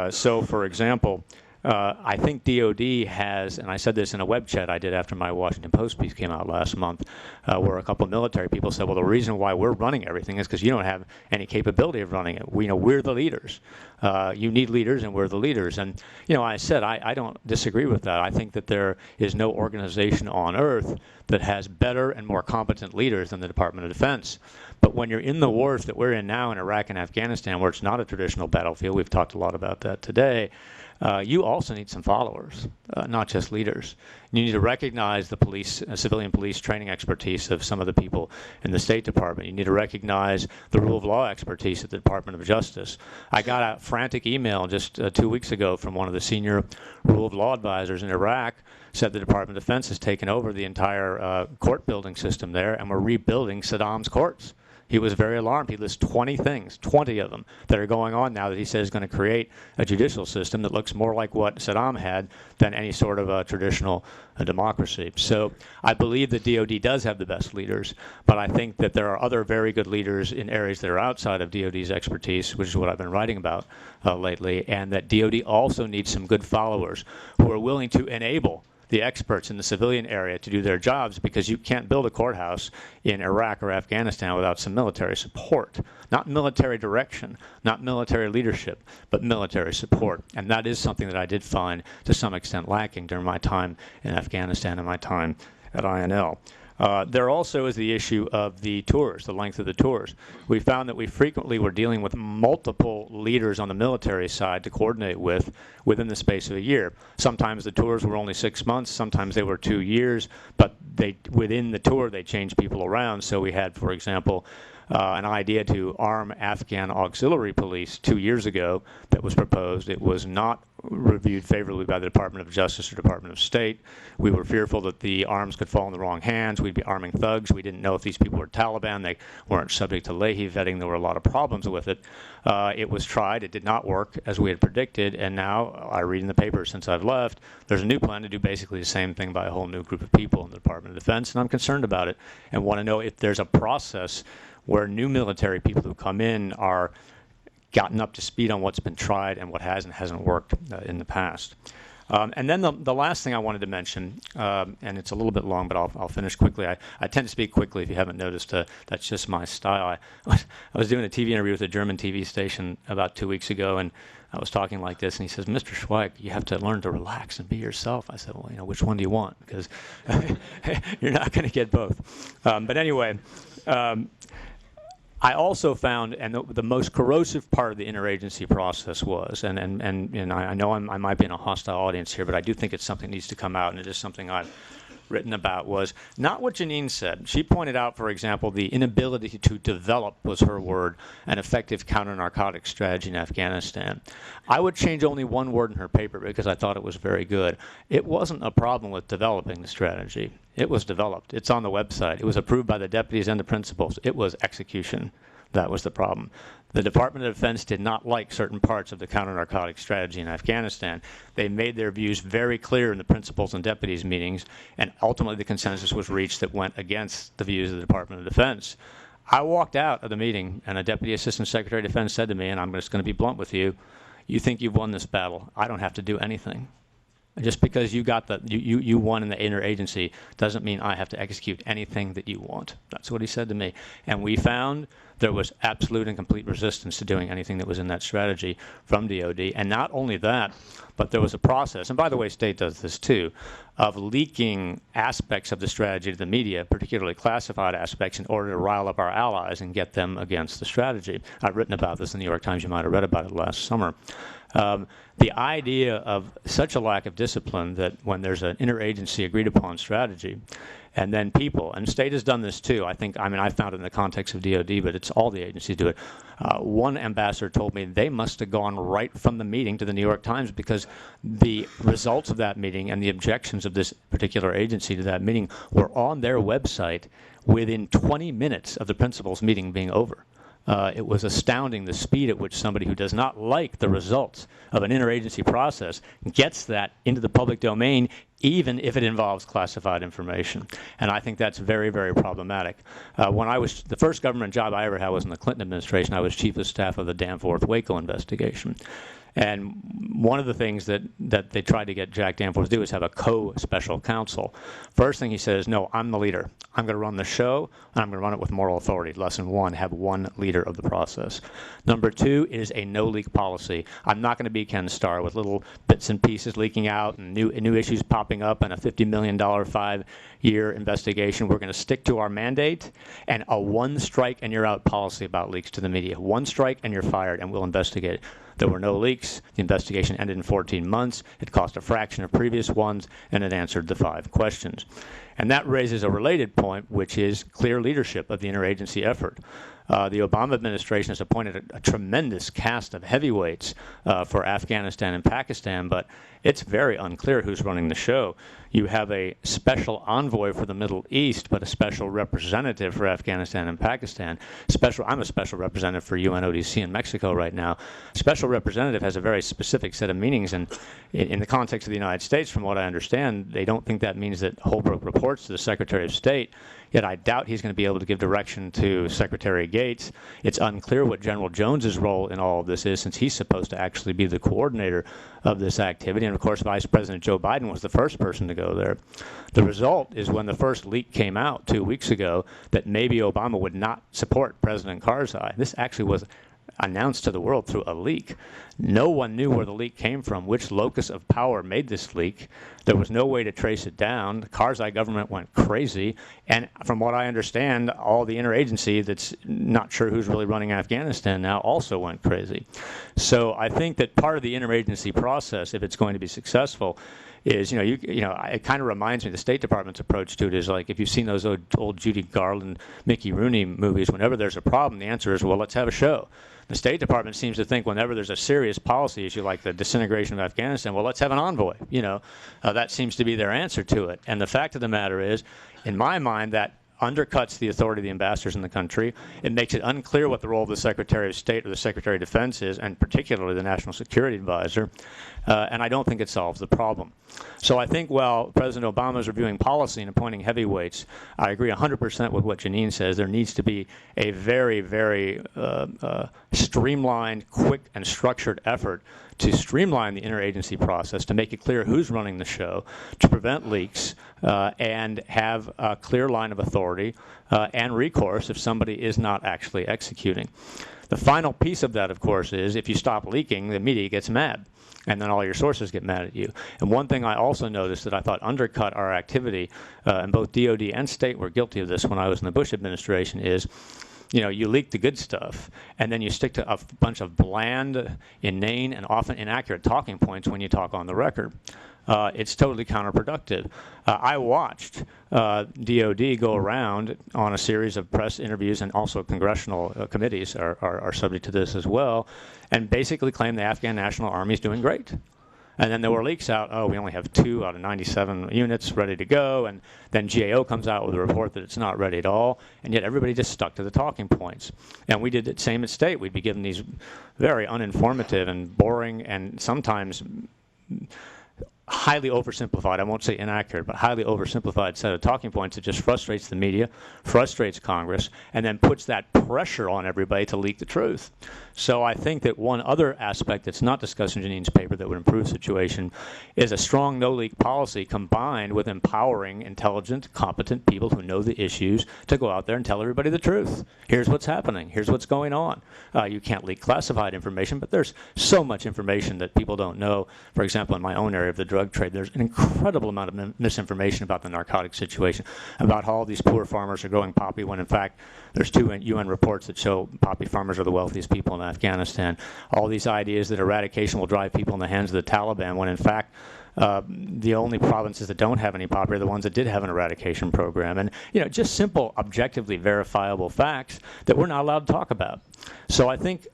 So, for example, I think DOD has, and I said this in a web chat I did after my Washington Post piece came out last month, where a couple of military people said, well, the reason why we're running everything is because you don't have any capability of running it. We're the leaders. You need leaders, and we're the leaders. And, you know, I said I don't disagree with that. I think that there is no organization on earth that has better and more competent leaders than the Department of Defense. But when you're in the wars that we're in now in Iraq and Afghanistan, where it's not a traditional battlefield, we've talked a lot about that today, you also need some followers, not just leaders. You need to recognize the police, civilian police training expertise of some of the people in the State Department. You need to recognize the rule of law expertise at the Department of Justice. I got a frantic email just 2 weeks ago from one of the senior rule of law advisors in Iraq, said the Department of Defense has taken over the entire court building system there, and we're rebuilding Saddam's courts. He was very alarmed. He lists 20 things, 20 of them, that are going on now that he says is going to create a judicial system that looks more like what Saddam had than any sort of a traditional democracy. So I believe that DOD does have the best leaders, but I think that there are other very good leaders in areas that are outside of DOD's expertise, which is what I've been writing about lately, and that DOD also needs some good followers who are willing to enable the experts in the civilian area to do their jobs, because you can't build a courthouse in Iraq or Afghanistan without some military support. Not military direction, not military leadership, but military support. And that is something that I did find to some extent lacking during my time in Afghanistan and my time at INL. There also is the issue of the tours, the length of the tours. We found that we frequently were dealing with multiple leaders on the military side to coordinate with within the space of a year. Sometimes the tours were only 6 months, sometimes they were 2 years, but within the tour they changed people around. So we had, for example, an idea to arm Afghan auxiliary police 2 years ago that was proposed. It was not reviewed favorably by the Department of Justice or Department of State. We were fearful that the arms could fall in the wrong hands. We'd be arming thugs. We didn't know if these people were Taliban. They weren't subject to Leahy vetting. There were a lot of problems with it. It was tried. It did not work as we had predicted, and now I read in the paper since I've left, there's a new plan to do basically the same thing by a whole new group of people in the Department of Defense, and I'm concerned about it and want to know if there's a process where new military people who come in are gotten up to speed on what's been tried and what has and hasn't worked in the past. And then the last thing I wanted to mention, and it's a little bit long, but I'll finish quickly. I tend to speak quickly, if you haven't noticed. That's just my style. I was doing a TV interview with a German TV station about 2 weeks ago, and I was talking like this, and he says, "Mr. Schweich, you have to learn to relax and be yourself." I said, "Well, which one do you want? Because you're not going to get both." But anyway, I also found, and the most corrosive part of the interagency process was, and I know I might be in a hostile audience here, but I do think it's something that needs to come out, and it is something I've written about, was not what Janine said. She pointed out, for example, the inability to develop, was her word, an effective counter-narcotics strategy in Afghanistan. I would change only one word in her paper because I thought it was very good. It wasn't a problem with developing the strategy. It was developed. It's on the website. It was approved by the deputies and the principals. It was execution. That was the problem. The Department of Defense did not like certain parts of the counter-narcotics strategy in Afghanistan. They made their views very clear in the principals and deputies meetings, and ultimately the consensus was reached that went against the views of the Department of Defense. I walked out of the meeting, and a Deputy Assistant Secretary of Defense said to me, and I'm just going to be blunt with you, "You think you've won this battle. I don't have to do anything. Just because you got you won in the interagency doesn't mean I have to execute anything that you want." That's what he said to me. And we found there was absolute and complete resistance to doing anything that was in that strategy from DOD. And not only that, but there was a process, and by the way, State does this too, of leaking aspects of the strategy to the media, particularly classified aspects, in order to rile up our allies and get them against the strategy. I've written about this in the New York Times. You might have read about it last summer. The idea of such a lack of discipline that when there's an interagency agreed upon strategy, and then people, and State has done this too. I found it in the context of DOD, but it's all the agencies do it. One ambassador told me they must have gone right from the meeting to the New York Times because the results of that meeting and the objections of this particular agency to that meeting were on their website within 20 minutes of the principals' meeting being over. It was astounding the speed at which somebody who does not like the results of an interagency process gets that into the public domain, even if it involves classified information. And I think that's very, very problematic. The first government job I ever had was in the Clinton administration. I was chief of staff of the Danforth Waco investigation. And one of the things that they tried to get Jack Danforth to do is have a co-special counsel. First thing he says, "No, I'm the leader. I'm going to run the show, and I'm going to run it with moral authority." Lesson one, have one leader of the process. Number two is a no-leak policy. I'm not going to be Ken Starr with little bits and pieces leaking out and new issues popping up and a $50 million 5-year investigation. We're going to stick to our mandate and a one-strike-and-you're-out policy about leaks to the media. One strike and you're fired, and we'll investigate it. There were no leaks. The investigation ended in 14 months. It cost a fraction of previous ones, and it answered the 5 questions. And that raises a related point, which is clear leadership of the interagency effort. The Obama administration has appointed a tremendous cast of heavyweights for Afghanistan and Pakistan, but it's very unclear who's running the show. You have a special envoy for the Middle East, but a special representative for Afghanistan and Pakistan. I'm a special representative for UNODC in Mexico right now. Special representative has a very specific set of meanings, and in the context of the United States, from what I understand, they don't think that means that Holbrooke reports to the Secretary of State. Yet I doubt he's going to be able to give direction to Secretary Gates. It's unclear what General Jones's role in all of this is, since he's supposed to actually be the coordinator of this activity. And of course, Vice President Joe Biden was the first person to go there. The result is when the first leak came out 2 weeks ago that maybe Obama would not support President Karzai. This actually was announced to the world through a leak. No one knew where the leak came from, which locus of power made this leak. There was no way to trace it down. The Karzai government went crazy. And from what I understand, all the interagency that's not sure who's really running Afghanistan now also went crazy. So I think that part of the interagency process, if it's going to be successful, is, it kind of reminds me, the State Department's approach to it is like, if you've seen those old Judy Garland, Mickey Rooney movies, whenever there's a problem, the answer is, well, let's have a show. The State Department seems to think whenever there's a serious policy issue like the disintegration of Afghanistan, well, let's have an envoy. That seems to be their answer to it. And the fact of the matter is, in my mind, that undercuts the authority of the ambassadors in the country. It makes it unclear what the role of the Secretary of State or the Secretary of Defense is, and particularly the National Security Advisor. And I don't think it solves the problem. So I think while President Obama is reviewing policy and appointing heavyweights, I agree 100% with what Janine says. There needs to be a very, very streamlined, quick, and structured effort to streamline the interagency process, to make it clear who's running the show, to prevent leaks, and have a clear line of authority and recourse if somebody is not actually executing. The final piece of that, of course, is if you stop leaking, the media gets mad, and then all your sources get mad at you. And one thing I also noticed that I thought undercut our activity, and both DOD and state were guilty of this when I was in the Bush administration, is you leak the good stuff, and then you stick to a bunch of bland, inane, and often inaccurate talking points when you talk on the record. It's totally counterproductive. I watched DOD go around on a series of press interviews, and also congressional committees are subject to this as well, and basically claim the Afghan National Army is doing great. And then there were leaks out, we only have 2 out of 97 units ready to go, and then GAO comes out with a report that it's not ready at all, and yet everybody just stuck to the talking points. And we did the same at state. We'd be given these very uninformative and boring and sometimes highly oversimplified, I won't say inaccurate, but highly oversimplified set of talking points that just frustrates the media, frustrates Congress, and then puts that pressure on everybody to leak the truth. So I think that one other aspect that's not discussed in Janine's paper that would improve the situation is a strong no-leak policy combined with empowering intelligent, competent people who know the issues to go out there and tell everybody the truth. Here's what's happening. Here's what's going on. You can't leak classified information, but there's so much information that people don't know. For example, in my own area of the drug trade, there's an incredible amount of misinformation about the narcotic situation, about how all these poor farmers are growing poppy when in fact there's 2 UN reports that show poppy farmers are the wealthiest people in Afghanistan. All these ideas that eradication will drive people in the hands of the Taliban when in fact the only provinces that don't have any poppy are the ones that did have an eradication program. And just simple, objectively verifiable facts that we're not allowed to talk about. So I think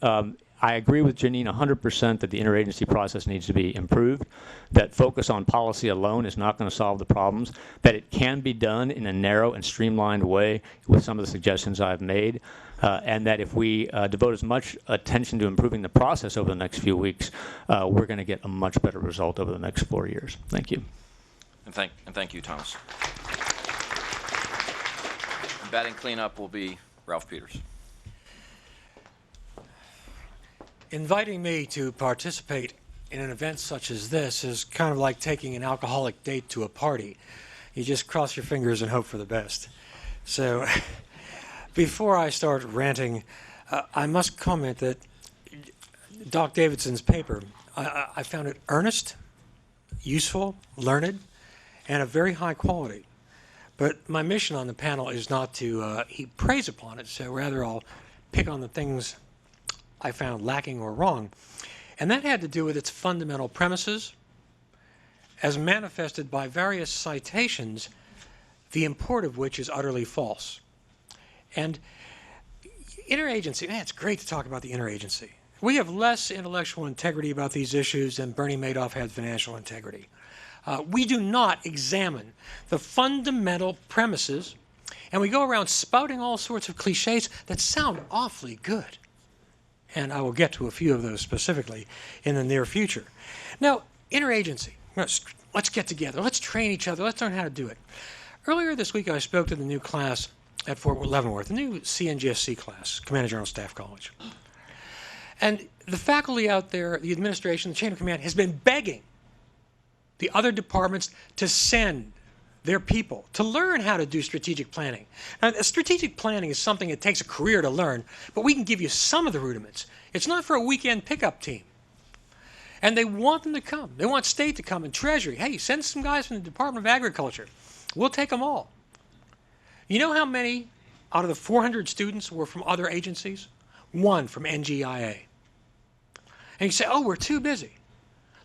I agree with Janine 100% that the interagency process needs to be improved, that focus on policy alone is not going to solve the problems, that it can be done in a narrow and streamlined way with some of the suggestions I've made, and that if we devote as much attention to improving the process over the next few weeks, we're going to get a much better result over the next 4 years. Thank you. And thank you, Thomas. Batting cleanup will be Ralph Peters. Inviting me to participate in an event such as this is kind of like taking an alcoholic date to a party. You just cross your fingers and hope for the best. So before I start ranting, I must comment that Doc Davidson's paper, I found it earnest, useful, learned, and of very high quality. But my mission on the panel is not to heap praise upon it, so rather I'll pick on the things I found lacking or wrong. And that had to do with its fundamental premises, as manifested by various citations, the import of which is utterly false. And interagency, man, it's great to talk about the interagency. We have less intellectual integrity about these issues than Bernie Madoff had financial integrity. We do not examine the fundamental premises, and we go around spouting all sorts of cliches that sound awfully good. And I will get to a few of those specifically in the near future. Now, interagency. Let's get together. Let's train each other. Let's learn how to do it. Earlier this week, I spoke to the new class at Fort Leavenworth, the new CNGSC class, Commander General Staff College. And the faculty out there, the administration, the chain of command, has been begging the other departments to send their people to learn how to do strategic planning. Now, strategic planning is something that takes a career to learn, but we can give you some of the rudiments. It's not for a weekend pickup team. And they want them to come. They want state to come and Treasury. Hey, send some guys from the Department of Agriculture. We'll take them all. You know how many out of the 400 students were from other agencies? 1 from NGIA. And you say, oh, we're too busy.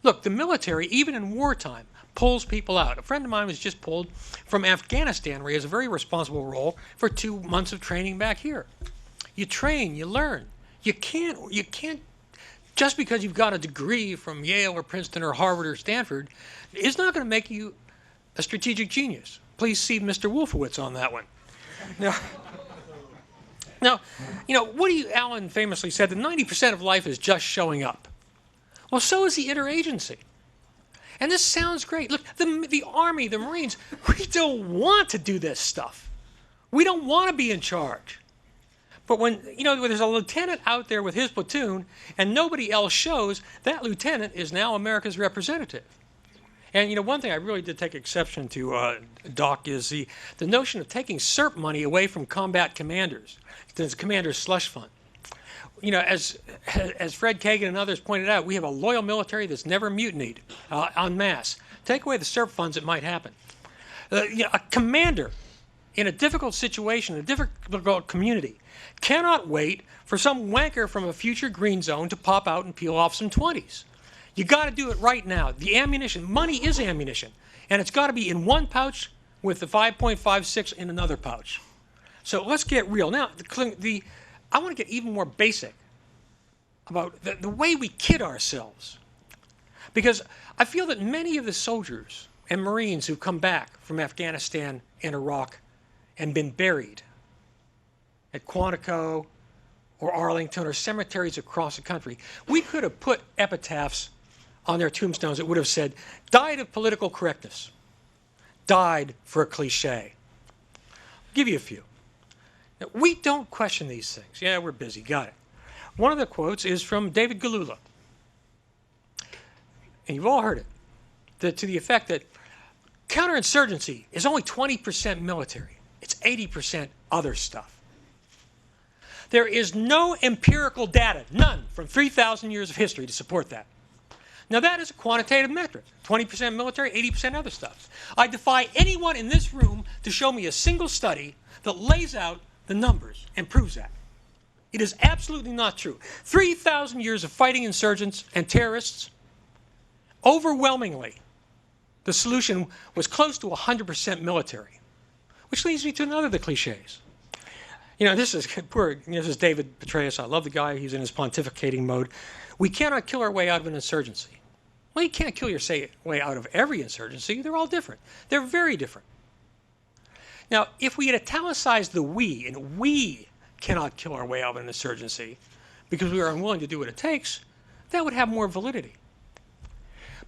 Look, the military, even in wartime, pulls people out. A friend of mine was just pulled from Afghanistan, where he has a very responsible role, for 2 months of training back here. You train, you learn. You can't, just because you've got a degree from Yale or Princeton or Harvard or Stanford, it's not going to make you a strategic genius. Please see Mr. Wolfowitz on that one. Now, Woody Allen famously said that 90% of life is just showing up. Well, so is the interagency. And this sounds great. Look, the Army, the Marines, we don't want to do this stuff. We don't want to be in charge. But when there's a lieutenant out there with his platoon and nobody else shows, that lieutenant is now America's representative. And one thing I really did take exception to, Doc, is the notion of taking SERP money away from combat commanders, the commander's slush fund. As Fred Kagan and others pointed out, we have a loyal military that's never mutinied en masse. Take away the SERP funds, it might happen. A commander in a difficult situation, in a difficult community, cannot wait for some wanker from a future green zone to pop out and peel off some 20s. You got to do it right now. The ammunition, money is ammunition, and it's got to be in one pouch with the 5.56 in another pouch. So let's get real. Now, I want to get even more basic about the way we kid ourselves. Because I feel that many of the soldiers and Marines who've come back from Afghanistan and Iraq and been buried at Quantico or Arlington or cemeteries across the country, we could have put epitaphs on their tombstones that would have said, died of political correctness, died for a cliche. I'll give you a few. Now, we don't question these things. Yeah, we're busy, got it. One of the quotes is from David Galula. And you've all heard it, to the effect that counterinsurgency is only 20% military. It's 80% other stuff. There is no empirical data, none, from 3,000 years of history to support that. Now that is a quantitative metric, 20% military, 80% other stuff. I defy anyone in this room to show me a single study that lays out the numbers and proves that. It is absolutely not true. 3,000 years of fighting insurgents and terrorists, overwhelmingly, the solution was close to 100% military. Which leads me to another of the cliches. This is David Petraeus. I love the guy. He's in his pontificating mode. We cannot kill our way out of an insurgency. Well, you can't kill your way out of every insurgency. They're all different. They're very different. Now, if we had italicized the we, and we cannot kill our way out of an insurgency because we are unwilling to do what it takes, that would have more validity.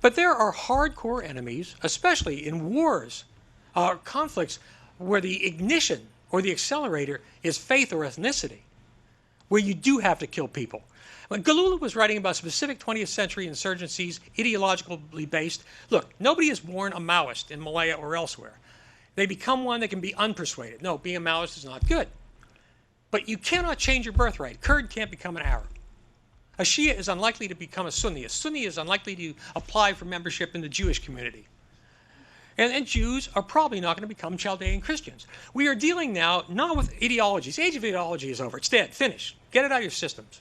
But there are hardcore enemies, especially in wars, conflicts, where the ignition or the accelerator is faith or ethnicity, where you do have to kill people. When Galula was writing about specific 20th century insurgencies, ideologically based, look, nobody is born a Maoist in Malaya or elsewhere. They become one that can be unpersuaded. No, being a Maoist is not good. But you cannot change your birthright. Kurd can't become an Arab. A Shia is unlikely to become a Sunni. A Sunni is unlikely to apply for membership in the Jewish community. And Jews are probably not going to become Chaldean Christians. We are dealing now not with ideologies. The age of ideology is over. It's dead. Finished. Get it out of your systems.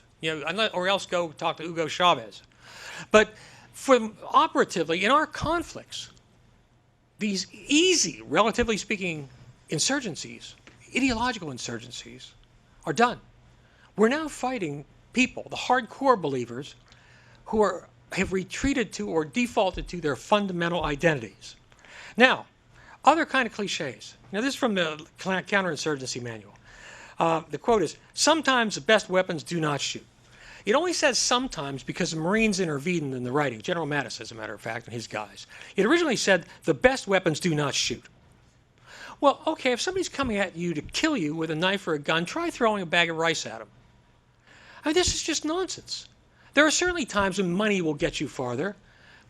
Or else go talk to Hugo Chavez. But operatively, in our conflicts, these easy, relatively speaking, insurgencies, ideological insurgencies, are done. We're now fighting people, the hardcore believers, who have retreated to or defaulted to their fundamental identities. Now, other kind of cliches. Now, this is from the counterinsurgency manual. The quote is, sometimes the best weapons do not shoot. It only says sometimes because the Marines intervened in the writing. General Mattis, as a matter of fact, and his guys. It originally said the best weapons do not shoot. Well, okay, if somebody's coming at you to kill you with a knife or a gun, try throwing a bag of rice at them. I mean, this is just nonsense. There are certainly times when money will get you farther,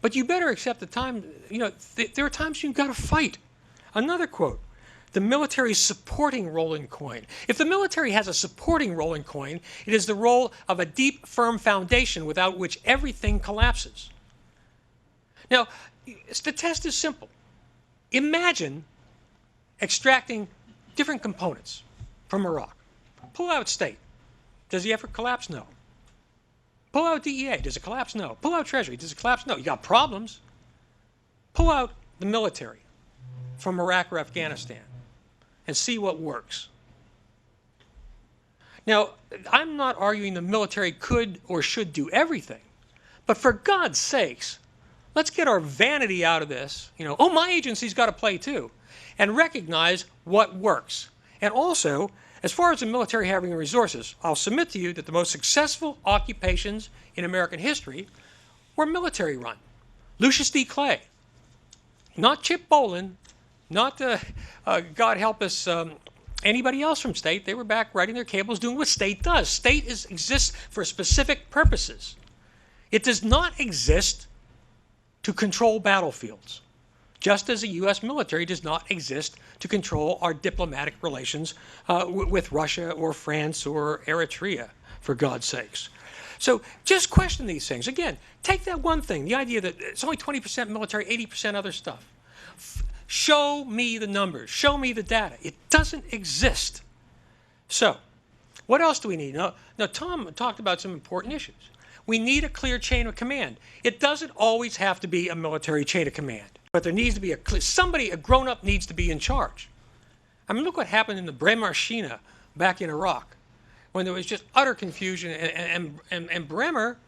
but you better accept the time, there are times you've got to fight. Another quote, the military's supporting role in COIN. If the military has a supporting role in COIN, it is the role of a deep, firm foundation without which everything collapses. Now, the test is simple. Imagine extracting different components from Iraq. Pull out state. Does the effort collapse? No. Pull out DEA. Does it collapse? No. Pull out Treasury. Does it collapse? No. You got problems. Pull out the military from Iraq or Afghanistan and see what works. Now, I'm not arguing the military could or should do everything, but for God's sakes, let's get our vanity out of this. My agency's got to play too, and recognize what works. And also, as far as the military having resources, I'll submit to you that the most successful occupations in American history were military run. Lucius D. Clay, not Chip Bolin, not, God help us, anybody else from state. They were back writing their cables, doing what state does. State exists for specific purposes. It does not exist to control battlefields, just as the U.S. military does not exist to control our diplomatic relations with Russia or France or Eritrea, for God's sakes. So just question these things. Again, take that one thing, the idea that it's only 20% military, 80% other stuff. Show me the numbers. Show me the data. It doesn't exist. So what else do we need? Now, Tom talked about some important issues. We need a clear chain of command. It doesn't always have to be a military chain of command, but there needs to be a grown-up needs to be in charge. I mean, look what happened in the Bremer Shina back in Iraq, when there was just utter confusion and Bremer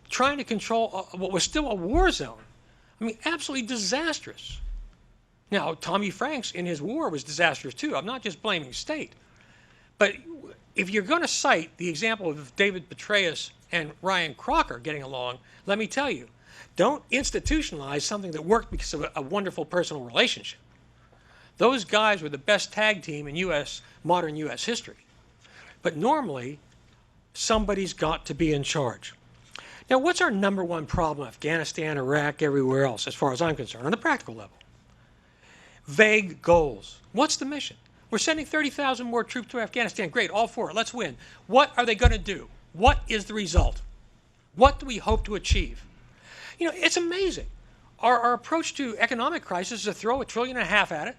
trying to control what was still a war zone. I mean, absolutely disastrous. Now, Tommy Franks in his war was disastrous too. I'm not just blaming state. But if you're going to cite the example of David Petraeus and Ryan Crocker getting along, let me tell you, don't institutionalize something that worked because of a wonderful personal relationship. Those guys were the best tag team in modern U.S. history. But normally, somebody's got to be in charge. Now, what's our number one problem in Afghanistan, Iraq, everywhere else, as far as I'm concerned, on the practical level? Vague goals. What's the mission? We're sending 30,000 more troops to Afghanistan. Great, all for it. Let's win. What are they going to do? What is the result? What do we hope to achieve? You know, it's amazing. Our approach to economic crisis is to throw $1.5 trillion at it.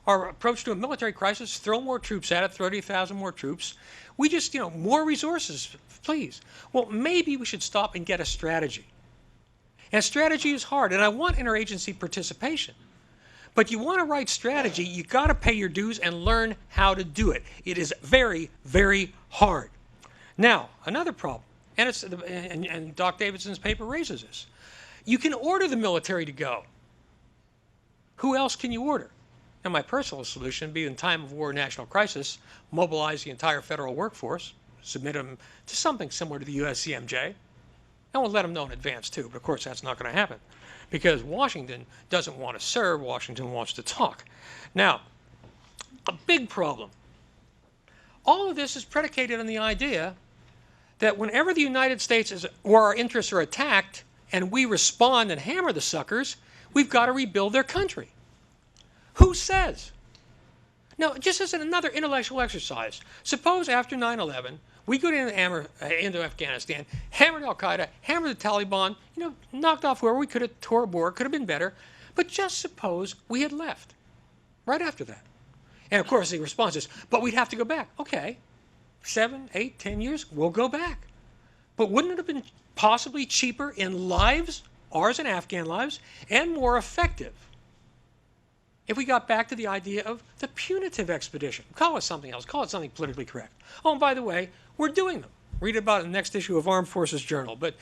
Our approach to a military crisis, throw more troops at it, 30,000 more troops. We just, more resources, please. Well, maybe we should stop and get a strategy. And strategy is hard, and I want interagency participation. But you want to write strategy, you got to pay your dues and learn how to do it. It is very, very hard. Now, another problem, and Doc Davidson's paper raises this. You can order the military to go. Who else can you order? Now, my personal solution would be in time of war, national crisis, mobilize the entire federal workforce, submit them to something similar to the USCMJ, and we'll let them know in advance too. But of course, that's not going to happen because Washington doesn't want to serve. Washington wants to talk. Now, a big problem. All of this is predicated on the idea that whenever the United States or our interests are attacked and we respond and hammer the suckers, we've got to rebuild their country. Who says? Now, just as another intellectual exercise, suppose after 9/11, we go into Afghanistan, hammered al-Qaeda, hammered the Taliban, knocked off whoever we could have, tore a board, could have been better, but just suppose we had left right after that. And of course, the response is, but we'd have to go back. Okay, 7, 8, 10 years, we'll go back. But wouldn't it have been possibly cheaper in lives, ours and Afghan lives, and more effective if we got back to the idea of the punitive expedition? Call it something else. Call it something politically correct. Oh, and by the way, we're doing them. Read about it in the next issue of Armed Forces Journal. But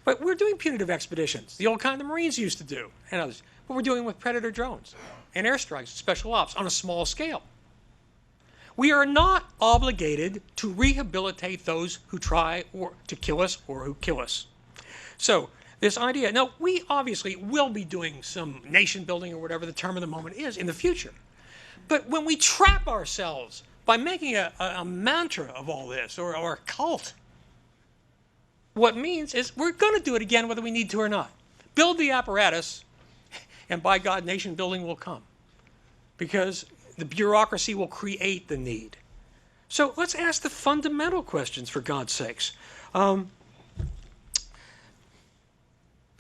we're doing punitive expeditions, the old kind the Marines used to do, and others. But we're doing with Predator drones and airstrikes, special ops on a small scale. We are not obligated to rehabilitate those who try to kill us or who kill us. So this idea, now we obviously will be doing some nation building or whatever the term of the moment is in the future. But when we trap ourselves by making a mantra of all this or a cult, what it means is we're going to do it again whether we need to or not. Build the apparatus, and by God, nation building will come. Because the bureaucracy will create the need. So let's ask the fundamental questions, for God's sakes.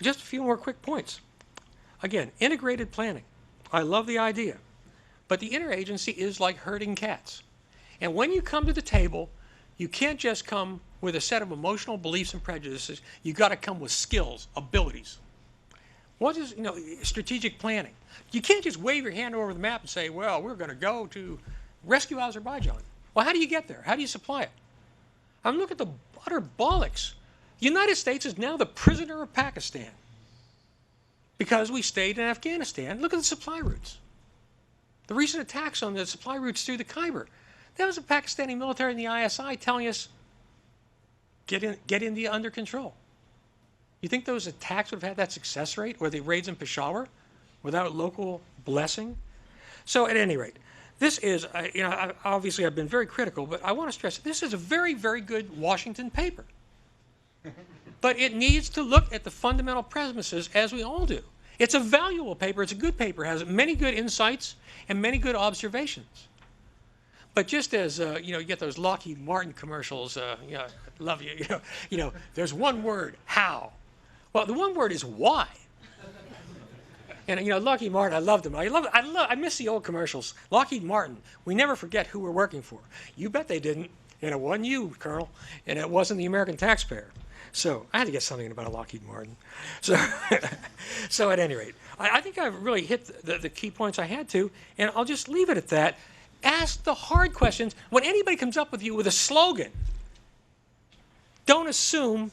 Just a few more quick points. Again, integrated planning. I love the idea. But the interagency is like herding cats. And when you come to the table, you can't just come with a set of emotional beliefs and prejudices. You've got to come with skills, abilities. What is, strategic planning? You can't just wave your hand over the map and say, well, we're going to go to rescue Azerbaijan. Well, how do you get there? How do you supply it? I mean, look at the utter bollocks. The United States is now the prisoner of Pakistan because we stayed in Afghanistan. Look at the supply routes. The recent attacks on the supply routes through the Khyber. That was the Pakistani military and the ISI telling us, get India under control. You think those attacks would have had that success rate, or the raids in Peshawar, without local blessing? So at any rate, this is, obviously I've been very critical, but I want to stress this is a very, very good Washington paper. But it needs to look at the fundamental premises, as we all do. It's a valuable paper. It's a good paper. It has many good insights and many good observations. But just as you get those Lockheed Martin commercials, I love you. There's one word, how. Well, the one word is why. And Lockheed Martin, I loved them. I miss the old commercials. Lockheed Martin, we never forget who we're working for. You bet they didn't, and it wasn't you, Colonel, and it wasn't the American taxpayer. So I had to get something about a Lockheed Martin. So at any rate, I think I've really hit the key points I had to, and I'll just leave it at that. Ask the hard questions. When anybody comes up with you with a slogan, don't assume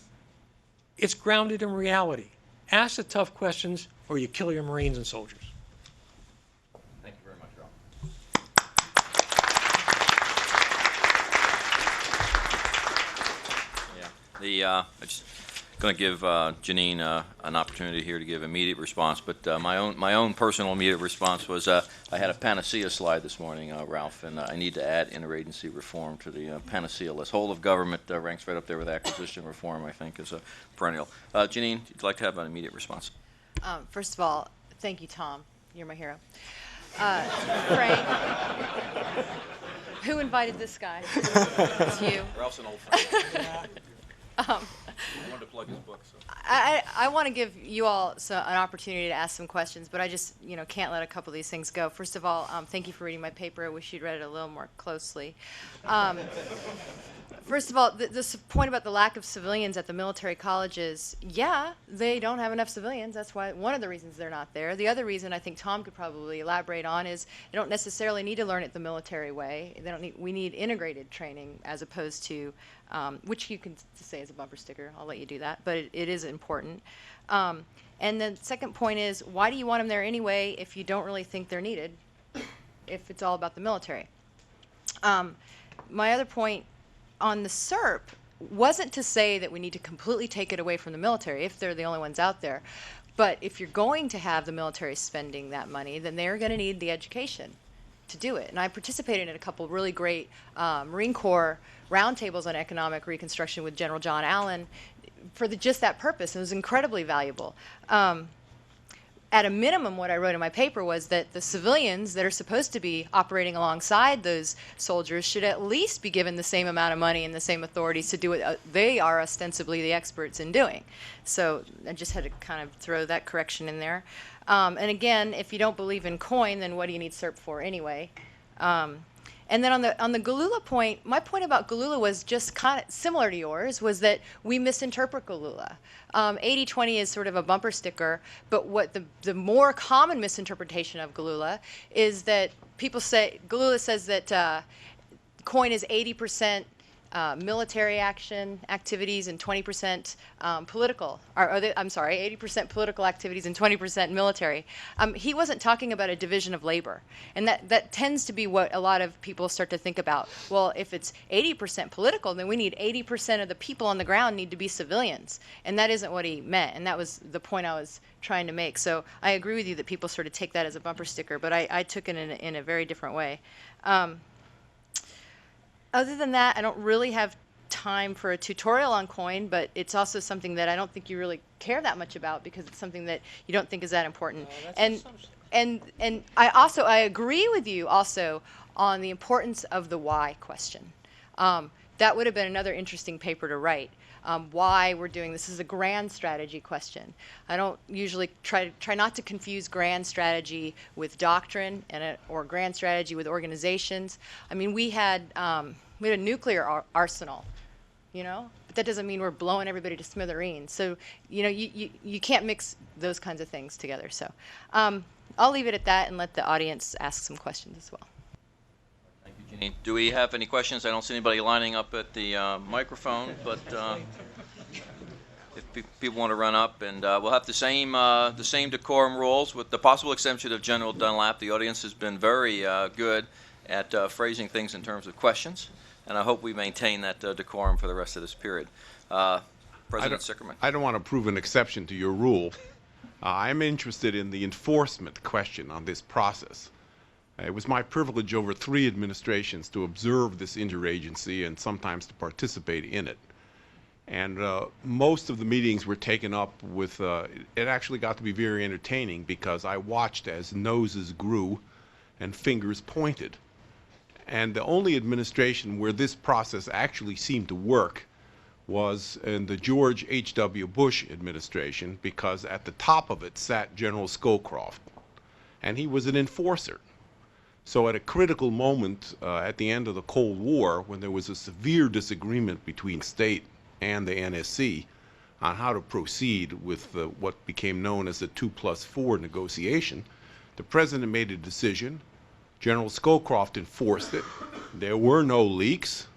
it's grounded in reality. Ask the tough questions, or you kill your Marines and soldiers. Thank you very much, Ralph. Yeah, I'm just going to give Janine an opportunity here to give immediate response, but my own personal immediate response was I had a panacea slide this morning, Ralph, and I need to add interagency reform to the panacea list. Whole of government ranks right up there with acquisition reform, I think, is a perennial. Janine, you'd like to have an immediate response? First of all, thank you, Tom. You're my hero. Frank, who invited this guy? It's you. Ralph's an old friend. I wanted to plug his book. So. I want to give you all an opportunity to ask some questions, but I just can't let a couple of these things go. First of all, thank you for reading my paper. I wish you'd read it a little more closely. First of all, this point about the lack of civilians at the military colleges, yeah, they don't have enough civilians. That's one of the reasons they're not there. The other reason I think Tom could probably elaborate on is they don't necessarily need to learn it the military way. We need integrated training as opposed to, which you can say is a bumper sticker. I'll let you do that, but it is important. And the second point is, why do you want them there anyway if you don't really think they're needed, if it's all about the military? My other point on the SERP wasn't to say that we need to completely take it away from the military if they're the only ones out there. But if you're going to have the military spending that money, then they're going to need the education to do it. And I participated in a couple really great Marine Corps roundtables on economic reconstruction with General John Allen for just that purpose. It was incredibly valuable. At a minimum, what I wrote in my paper was that the civilians that are supposed to be operating alongside those soldiers should at least be given the same amount of money and the same authorities to do what they are ostensibly the experts in doing. So I just had to kind of throw that correction in there. And again, if you don't believe in coin, then what do you need SERP for anyway? And then on the Galula point, my point about Galula was just kind of similar to yours, was that we misinterpret Galula. 80-20 is sort of a bumper sticker, but what the more common misinterpretation of Galula is that people say, Galula says that coin is 80% military activities and 20% political, I'm sorry, 80% political activities and 20% military. He wasn't talking about a division of labor. And that tends to be what a lot of people start to think about. Well, if it's 80% political, then we need 80% of the people on the ground need to be civilians. And that isn't what he meant. And that was the point I was trying to make. So I agree with you that people sort of take that as a bumper sticker, but I took it in a very different way. Other than that, I don't really have time for a tutorial on coin, but it's also something that I don't think you really care that much about because it's something that you don't think is that important. And I agree with you also on the importance of the why question. That would have been another interesting paper to write. Why we're doing this is a grand strategy question. I don't usually try not to confuse grand strategy with doctrine or grand strategy with organizations. I mean, we had a nuclear arsenal, but that doesn't mean we're blowing everybody to smithereens. So, you can't mix those kinds of things together. So, I'll leave it at that and let the audience ask some questions as well. Thank you, Janine. Do we have any questions? I don't see anybody lining up at the microphone, but if people want to run up, and we'll have the same decorum rules with the possible exception of General Dunlap. The audience has been very good at phrasing things in terms of questions, and I hope we maintain that decorum for the rest of this period. President Sickerman. I don't want to prove an exception to your rule. I'm interested in the enforcement question on this process. It was my privilege over 3 administrations to observe this interagency and sometimes to participate in it. And most of the meetings were taken up with, it actually got to be very entertaining because I watched as noses grew and fingers pointed. And the only administration where this process actually seemed to work was in the George H.W. Bush administration, because at the top of it sat General Scowcroft, and he was an enforcer. So at a critical moment at the end of the Cold War, when there was a severe disagreement between state and the NSC on how to proceed with what became known as the 2+4 negotiation, the president made a decision. General Scowcroft enforced it. There were no leaks.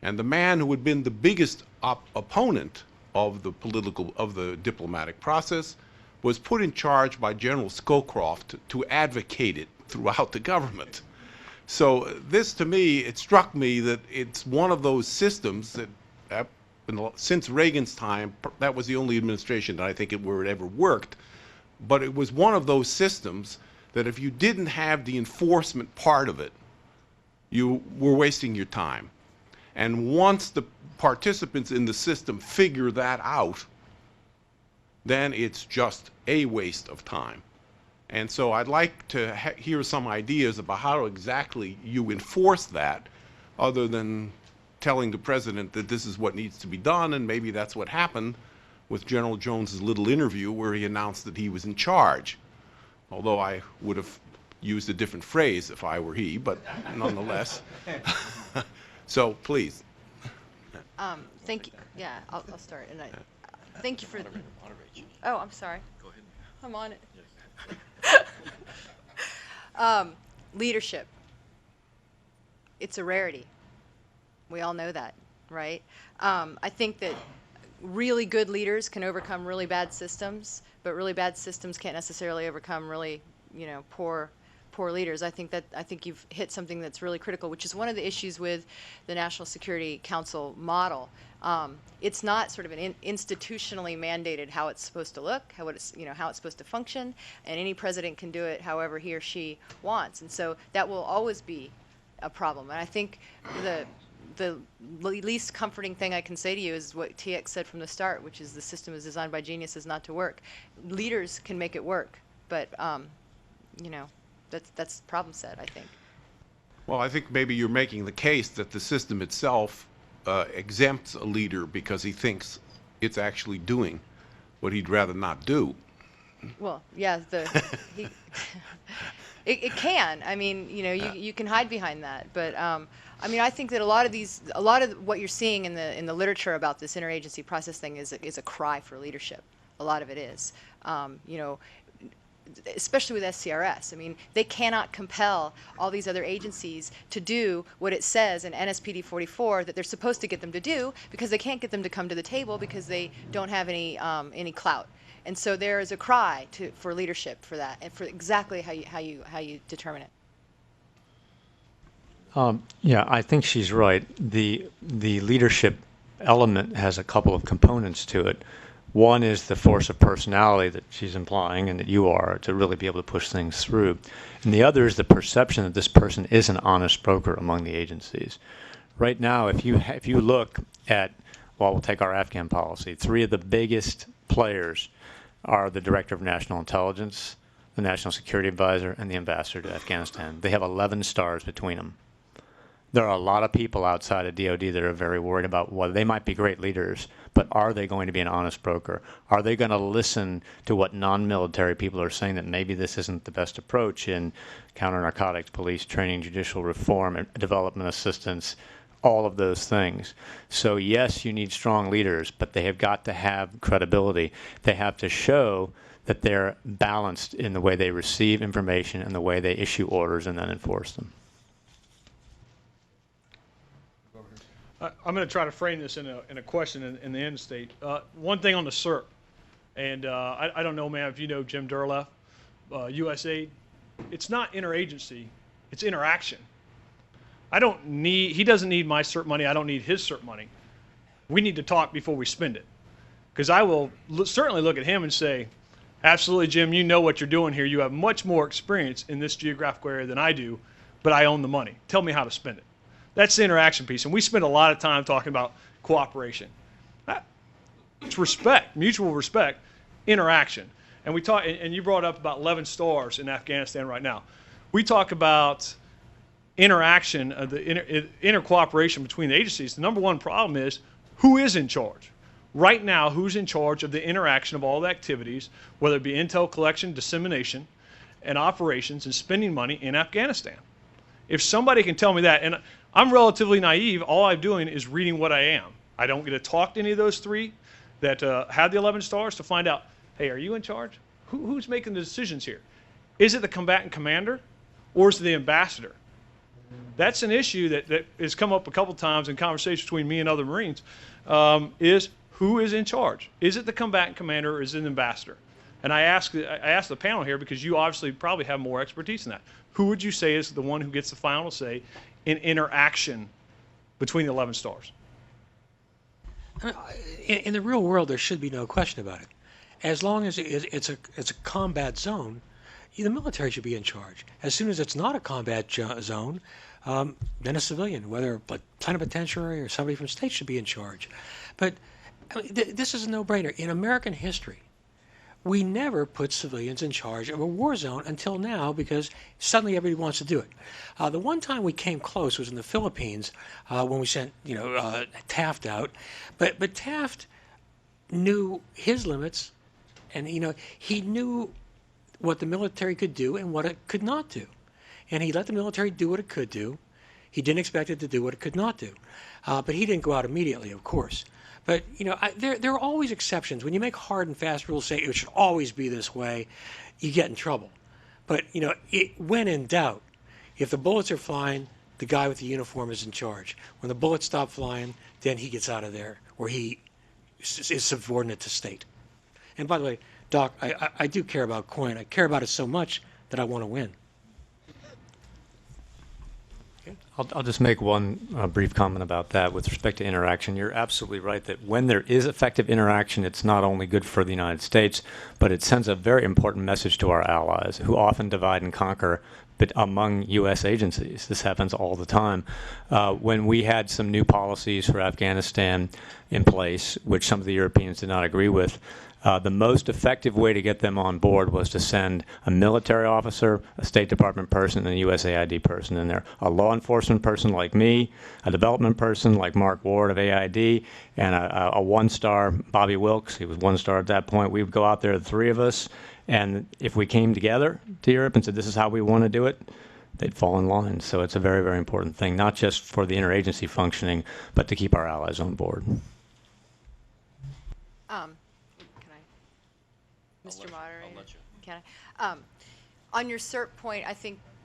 And the man who had been the biggest opponent of the diplomatic process was put in charge by General Scowcroft to advocate it throughout the government. So this, to me, it struck me that it's one of those systems that since Reagan's time, that was the only administration that I think where it ever worked, but it was one of those systems that if you didn't have the enforcement part of it, you were wasting your time. And once the participants in the system figure that out, then it's just a waste of time. And so I'd like to hear some ideas about how exactly you enforce that, other than telling the president that this is what needs to be done, and maybe that's what happened with General Jones's little interview where he announced that he was in charge. Although I would have used a different phrase if I were he, but nonetheless. So please. Thank you. Yeah, I'll start. And thank you for. Oh, I'm sorry. Go ahead. I'm on it. Leadership. It's a rarity. We all know that, right? I think that really good leaders can overcome really bad systems, but really bad systems can't necessarily overcome really, poor leaders. I think you've hit something that's really critical, which is one of the issues with the National Security Council model. It's not sort of an institutionally mandated how it's supposed to look, how it's supposed to function, and any president can do it however he or she wants. And so that will always be a problem. And I think the least comforting thing I can say to you is what TX said from the start, which is the system is designed by geniuses not to work. Leaders can make it work, but that's the problem set, I think. Well, I think maybe you're making the case that the system itself exempts a leader because he thinks it's actually doing what he'd rather not do. Well, yeah, it can. I mean, you can hide behind that, but I mean, I think that a lot of what you're seeing in the literature about this interagency process thing is a cry for leadership. A lot of it is, especially with SCRS. I mean, they cannot compel all these other agencies to do what it says in NSPD 44 that they're supposed to get them to do, because they can't get them to come to the table because they don't have any clout. And so there is a cry for leadership for that, and for exactly how you determine it. Yeah, I think she's right. The leadership element has a couple of components to it. One is the force of personality that she's implying and that you are, to really be able to push things through. And the other is the perception that this person is an honest broker among the agencies. Right now, if you look at, well, we'll take our Afghan policy, 3 of the biggest players are the Director of National Intelligence, the National Security Advisor, and the Ambassador to Afghanistan. They have 11 stars between them. There are a lot of people outside of DOD that are very worried about whether they might be great leaders, but are they going to be an honest broker? Are they going to listen to what non-military people are saying, that maybe this isn't the best approach in counter-narcotics, police training, judicial reform, and development assistance, all of those things? So yes, you need strong leaders, but they have got to have credibility. They have to show that they're balanced in the way they receive information and the way they issue orders and then enforce them. I'm going to try to frame this in a question in the end state. One thing on the CERT, and I don't know, man, if you know Jim Durleff, USAID. It's not interagency It's interaction. He doesn't need my CERT money. I don't need his CERT money. We need to talk before we spend it. Because I will certainly look at him and say, absolutely, Jim, you know what you're doing here. You have much more experience in this geographical area than I do, but I own the money. Tell me how to spend it. That's the interaction piece. And we spend a lot of time talking about cooperation. It's respect, mutual respect, interaction. And we talk, and you brought up about 11 stars in Afghanistan right now. We talk about interaction, the inter cooperation between the agencies. The number one problem is who is in charge? Right now, who's in charge of the interaction of all the activities, whether it be intel collection, dissemination, and operations and spending money in Afghanistan? If somebody can tell me that, and I'm relatively naive, all I'm doing is reading what I am. I don't get to talk to any of those three that have the 11 stars to find out, hey, are you in charge? Who's making the decisions here? Is it the combatant commander or is it the ambassador? That's an issue that has come up a couple times in conversations between me and other Marines, is who is in charge? Is it the combatant commander or is it the ambassador? And I ask the panel here because you obviously probably have more expertise in that. Who would you say is the one who gets the final say in interaction between the 11 stars? In the real world, there should be no question about it. As long as it's a combat zone, the military should be in charge. As soon as it's not a combat zone, then a civilian, whether a plenipotentiary or somebody from state, should be in charge. But I mean, this is a no-brainer. In American history, we never put civilians in charge of a war zone until now because suddenly everybody wants to do it. The one time we came close was in the Philippines when we sent Taft out. But Taft knew his limits, and he knew what the military could do and what it could not do. And he let the military do what it could do. He didn't expect it to do what it could not do. But he didn't go out immediately, of course. But, there are always exceptions. When you make hard and fast rules, say it should always be this way, you get in trouble. But, when in doubt, if the bullets are flying, the guy with the uniform is in charge. When the bullets stop flying, then he gets out of there, or he is subordinate to state. And by the way, Doc, I do care about COIN. I care about it so much that I want to win. I'll just make one brief comment about that with respect to interaction. You're absolutely right that when there is effective interaction, it's not only good for the United States, but it sends a very important message to our allies who often divide and conquer among U.S. agencies. This happens all the time. When we had some new policies for Afghanistan in place, which some of the Europeans did not agree with, the most effective way to get them on board was to send a military officer, a State Department person, and a USAID person in there. A law enforcement person like me, a development person like Mark Ward of AID, and a one-star Bobby Wilkes. He was one-star at that point. We would go out there, the three of us, and if we came together to Europe and said, this is how we want to do it, they'd fall in line. So it's a very, very important thing, not just for the interagency functioning, but to keep our allies on board. Mr. Moderator, can I? On your CERT point,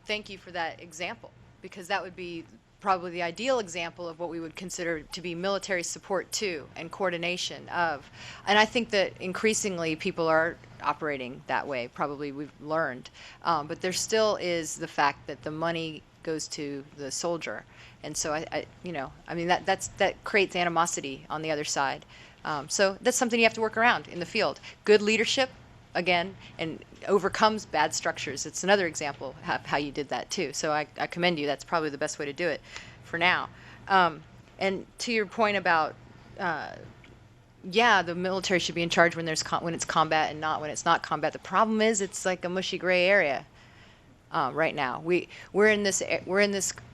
thank you for that example, because that would be probably the ideal example of what we would consider to be military support to and coordination of. And I think that increasingly people are operating that way, probably we've learned. But there still is the fact that the money goes to the soldier. And so that creates animosity on the other side. So that's something you have to work around in the field. Good leadership, again, and overcomes bad structures. It's another example of how you did that too. So I commend you. That's probably the best way to do it for now. And to your point about, the military should be in charge when it's combat and not when it's not combat. The problem is it's like a mushy gray area right now. We're in this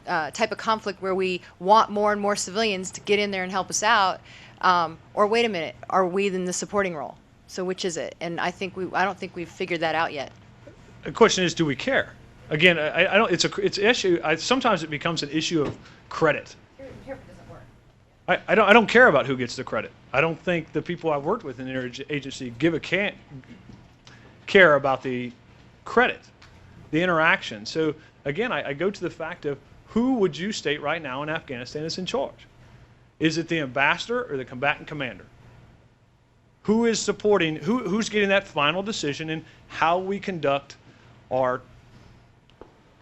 type of conflict where we want more and more civilians to get in there and help us out. Or wait a minute, are we in the supporting role? So which is it? And I don't think we've figured that out yet. The question is, do we care? Again, I don't. It's an issue. Sometimes it becomes an issue of credit. Here doesn't work. I don't care about who gets the credit. I don't think the people I've worked with in the interagency care about the credit, the interaction. So again, I go to the fact of who would you state right now in Afghanistan is in charge? Is it the ambassador or the combatant commander? Who is supporting, who's getting that final decision in how we conduct our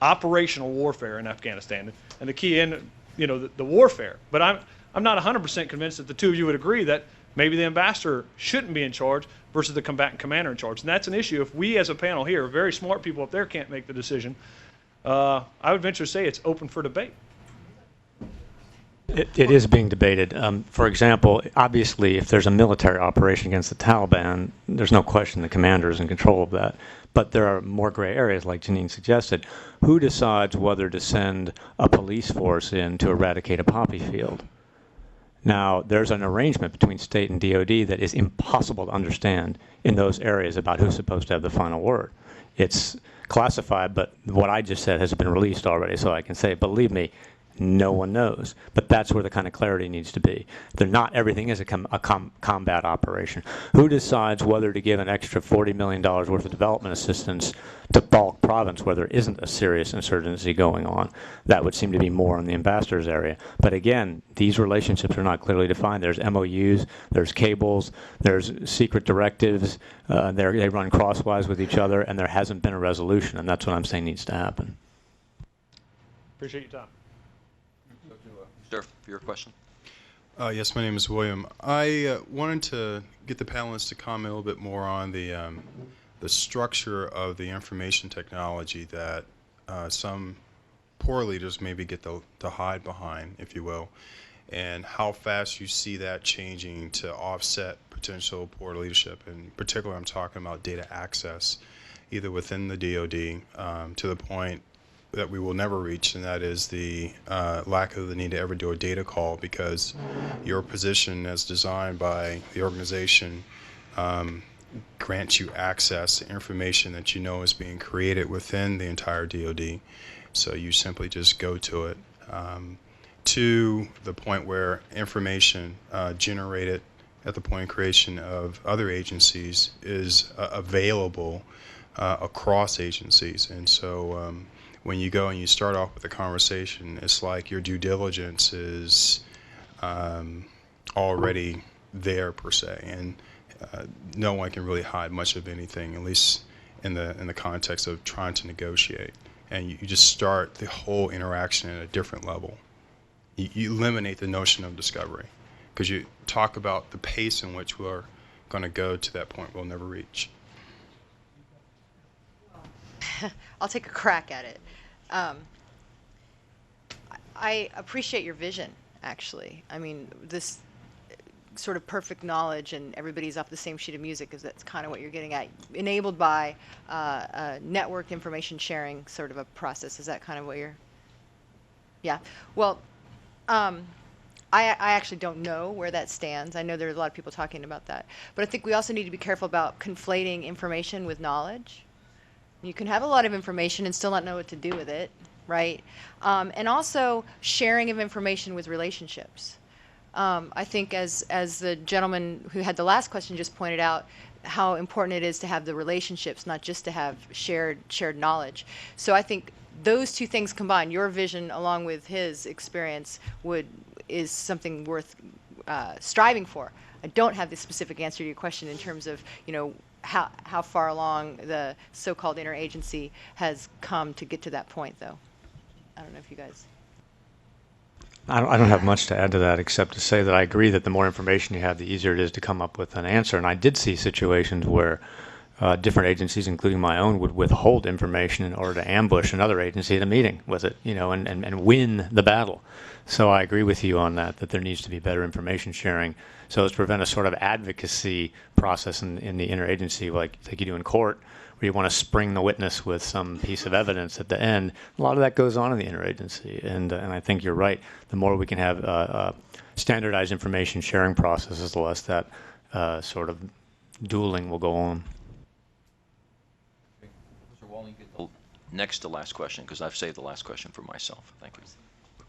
operational warfare in Afghanistan and the key in, the warfare. But I'm not 100% convinced that the two of you would agree that maybe the ambassador shouldn't be in charge versus the combatant commander in charge. And that's an issue. If we as a panel here, very smart people up there, can't make the decision, I would venture to say it's open for debate. It is being debated. For example, obviously, if there's a military operation against the Taliban, there's no question the commander is in control of that. But there are more gray areas, like Janine suggested. Who decides whether to send a police force in to eradicate a poppy field? Now, there's an arrangement between state and DOD that is impossible to understand in those areas about who's supposed to have the final word. It's classified, but what I just said has been released already, so I can say, believe me, no one knows. But that's where the kind of clarity needs to be. Not everything is a combat operation. Who decides whether to give an extra $40 million worth of development assistance to Balk province where there isn't a serious insurgency going on? That would seem to be more in the ambassador's area. But again, these relationships are not clearly defined. There's MOUs, there's cables, there's secret directives. They run crosswise with each other, and there hasn't been a resolution, and that's what I'm saying needs to happen. Appreciate your time. Sir, for your question. Yes, my name is William. I wanted to get the panelists to comment a little bit more on the structure of the information technology that some poor leaders maybe get to hide behind, if you will, and how fast you see that changing to offset potential poor leadership. In particular, I'm talking about data access, either within the DoD to the point that we will never reach, and that is the lack of the need to ever do a data call, because your position as designed by the organization grants you access to information that you know is being created within the entire DoD. So you simply just go to it. To the point where information generated at the point of creation of other agencies is available across agencies. And so when you go and you start off with a conversation, it's like your due diligence is already there per se, and no one can really hide much of anything, at least in the context of trying to negotiate. And you just start the whole interaction at a different level. You eliminate the notion of discovery, because you talk about the pace in which we're going to go to that point we'll never reach. I'll take a crack at it. I appreciate your vision, actually. I mean, this sort of perfect knowledge and everybody's off the same sheet of music, is that's kind of what you're getting at, enabled by a network information sharing sort of a process. Is that kind of what you're? Yeah. Well, I actually don't know where that stands. I know there's a lot of people talking about that. But I think we also need to be careful about conflating information with knowledge. You can have a lot of information and still not know what to do with it, right? And also sharing of information with relationships. I think as the gentleman who had the last question just pointed out, how important it is to have the relationships, not just to have shared knowledge. So I think those two things combined, your vision along with his experience, is something worth striving for. I don't have the specific answer to your question in terms of, how far along the so-called interagency has come to get to that point, though. I don't know if you guys. I don't have much to add to that, except to say that I agree that the more information you have, the easier it is to come up with an answer. And I did see situations where different agencies, including my own, would withhold information in order to ambush another agency at a meeting with it, and win the battle. So I agree with you on that there needs to be better information sharing so as to prevent a sort of advocacy process in the interagency, like you do in court, where you want to spring the witness with some piece of evidence at the end. A lot of that goes on in the interagency, and I think you're right. The more we can have standardized information sharing processes, the less that sort of dueling will go on. Mr. Walling, get the next to last question, because I've saved the last question for myself. Thank you.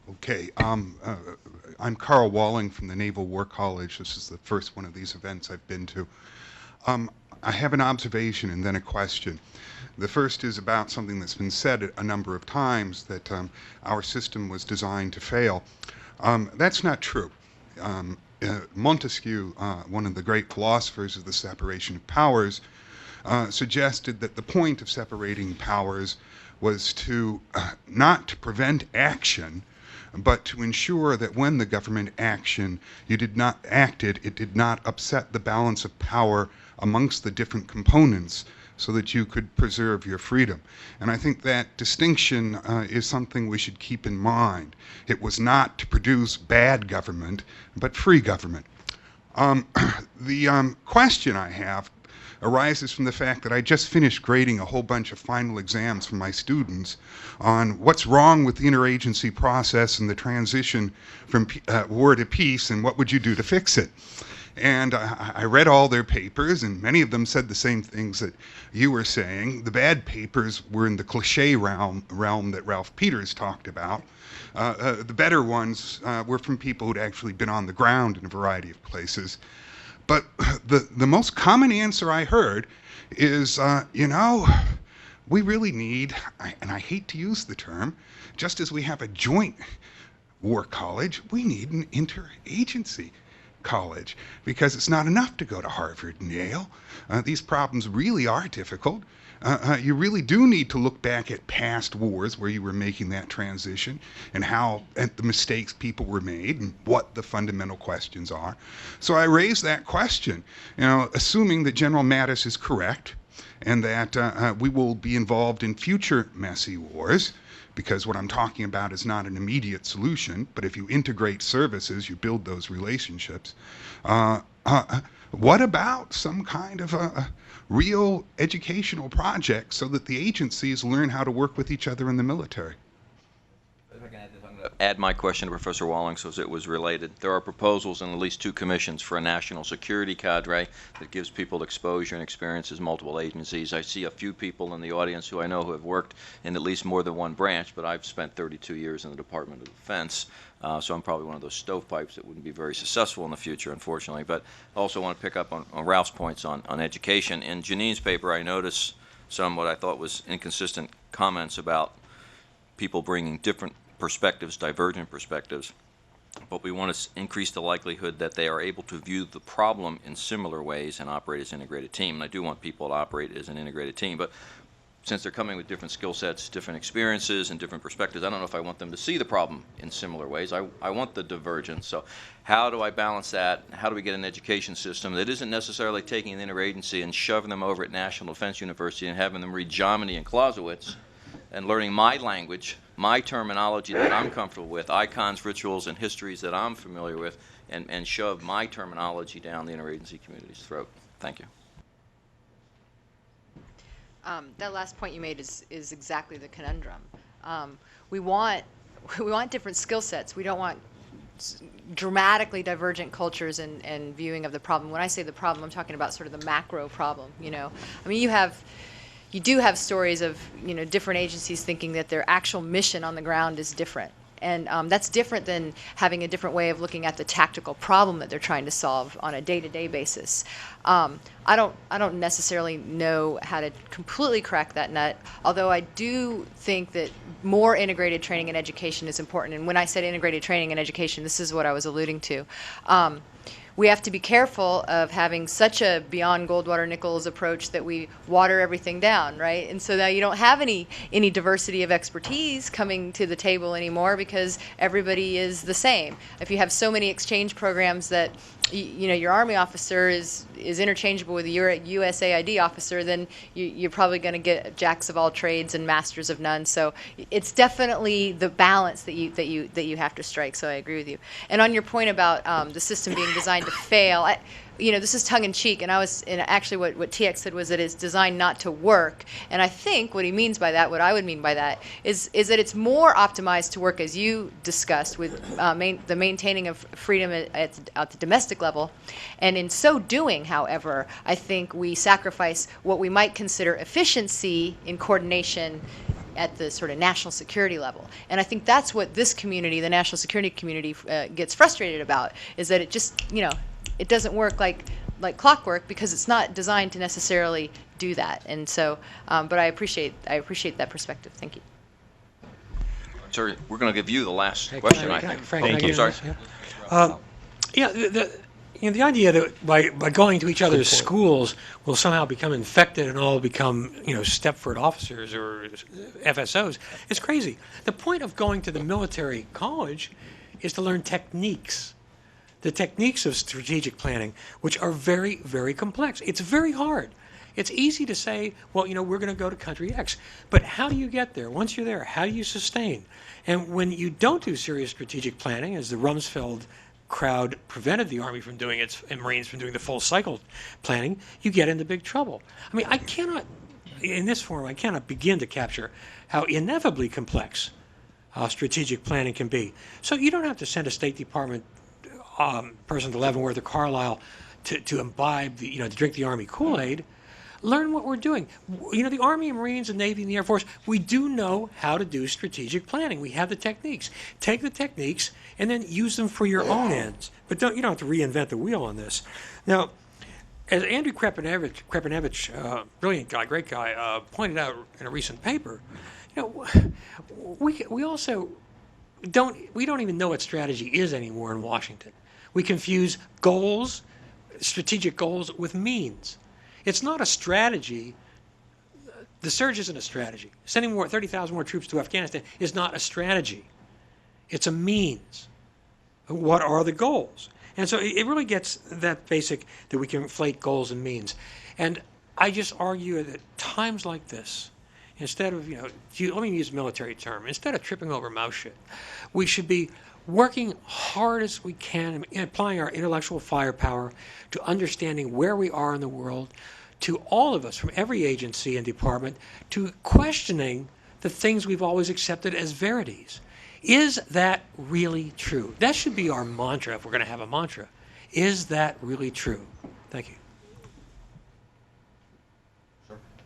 Okay, I'm Carl Walling from the Naval War College. This is the first one of these events I've been to. I have an observation and then a question. The first is about something that's been said a number of times, that our system was designed to fail. That's not true. Montesquieu, one of the great philosophers of the separation of powers, suggested that the point of separating powers was to not to prevent action, but to ensure that when the government acted, it did not upset the balance of power amongst the different components, so that you could preserve your freedom. And I think that distinction is something we should keep in mind. It was not to produce bad government, but free government. The question I have arises from the fact that I just finished grading a whole bunch of final exams for my students on what's wrong with the interagency process and the transition from war to peace, and what would you do to fix it. And I read all their papers, and many of them said the same things that you were saying. The bad papers were in the cliche realm that Ralph Peters talked about. The better ones were from people who'd actually been on the ground in a variety of places. But the most common answer I heard is, we really need, and I hate to use the term, just as we have a joint war college, we need an interagency college, because it's not enough to go to Harvard and Yale. These problems really are difficult. You really do need to look back at past wars where you were making that transition, and the mistakes people were made, and what the fundamental questions are. So I raised that question, assuming that General Mattis is correct, and that we will be involved in future messy wars, because what I'm talking about is not an immediate solution, but if you integrate services, you build those relationships. What about some kind of a real educational project so that the agencies learn how to work with each other in the military? If I can add this, I'm going to add my question to Professor Walling so it was related. There are proposals in at least 2 commissions for a national security cadre that gives people exposure and experiences in multiple agencies. I see a few people in the audience who I know who have worked in at least more than one branch, but I've spent 32 years in the Department of Defense, so I'm probably one of those stovepipes that wouldn't be very successful in the future, unfortunately. But I also want to pick up on Ralph's points on education. In Janine's paper, I noticed some what I thought was inconsistent comments about people bringing different perspectives, divergent perspectives, but we want to increase the likelihood that they are able to view the problem in similar ways and operate as an integrated team. And I do want people to operate as an integrated team, but since they're coming with different skill sets, different experiences, and different perspectives, I don't know if I want them to see the problem in similar ways. I want the divergence. So how do I balance that? How do we get an education system that isn't necessarily taking an interagency and shoving them over at National Defense University and having them read Jomini and Clausewitz and learning my language, my terminology that I'm comfortable with, icons, rituals, and histories that I'm familiar with, and shove my terminology down the interagency community's throat. Thank you. That last point you made is exactly the conundrum. We want different skill sets. We don't want dramatically divergent cultures and viewing of the problem. When I say the problem, I'm talking about sort of the macro problem. I mean, you do have stories of different agencies thinking that their actual mission on the ground is different, and that's different than having a different way of looking at the tactical problem that they're trying to solve on a day-to-day basis. I don't necessarily know how to completely crack that nut, although I do think that more integrated training and education is important. And when I said integrated training and education, this is what I was alluding to. We have to be careful of having such a beyond Goldwater Nichols approach that we water everything down, right? And so now you don't have any diversity of expertise coming to the table anymore because everybody is the same. If you have so many exchange programs that your Army officer is interchangeable with your USAID officer, then you're probably going to get jacks of all trades and masters of none. So it's definitely the balance that you have to strike. So I agree with you. And on your point about the system being designed to fail, this is tongue in cheek, and actually what TX said was that it's designed not to work. And I think what he means by that, what I would mean by that, is that it's more optimized to work as you discussed with the maintaining of freedom at the domestic level. And in so doing, however, I think we sacrifice what we might consider efficiency in coordination at the sort of national security level. And I think that's what this community, the national security community, gets frustrated about, is that it just, it doesn't work like clockwork because it's not designed to necessarily do that. And so, but I appreciate that perspective. Thank you. Sorry, we're going to give you the last question, I think. Frank, Thank you. Sorry. Yeah, the idea that by going to each other's schools we'll somehow become infected and all become, Stepford officers or FSOs is crazy. The point of going to the military college is to learn techniques. The techniques of strategic planning, which are very, very complex. It's very hard. It's easy to say, well, we're going to go to country X. But how do you get there? Once you're there, how do you sustain? And when you don't do serious strategic planning, as the Rumsfeld crowd prevented the Army from doing it and Marines from doing the full cycle planning, you get into big trouble. I mean, in this forum, I cannot begin to capture how ineffably complex strategic planning can be. So you don't have to send a State Department person to Leavenworth or Carlisle to imbibe, to drink the Army Kool-Aid. Learn what we're doing. The Army and Marines and Navy and the Air Force, we do know how to do strategic planning. We have the techniques. Take the techniques and then use them for your own ends. But you don't have to reinvent the wheel on this. Now, as Andrew Krepinevich, brilliant guy, great guy, pointed out in a recent paper, we also don't even know what strategy is anymore in Washington. We confuse goals, strategic goals, with means. It's not a strategy. The surge isn't a strategy. Sending 30,000 more troops to Afghanistan is not a strategy. It's a means. What are the goals? And so it really gets that basic that we can inflate goals and means. And I just argue that times like this, instead of, let me use a military term, instead of tripping over mouse shit, we should be working hard as we can and applying our intellectual firepower to understanding where we are in the world, to all of us from every agency and department, to questioning the things we've always accepted as verities. Is that really true? That should be our mantra if we're going to have a mantra. Is that really true? Thank you.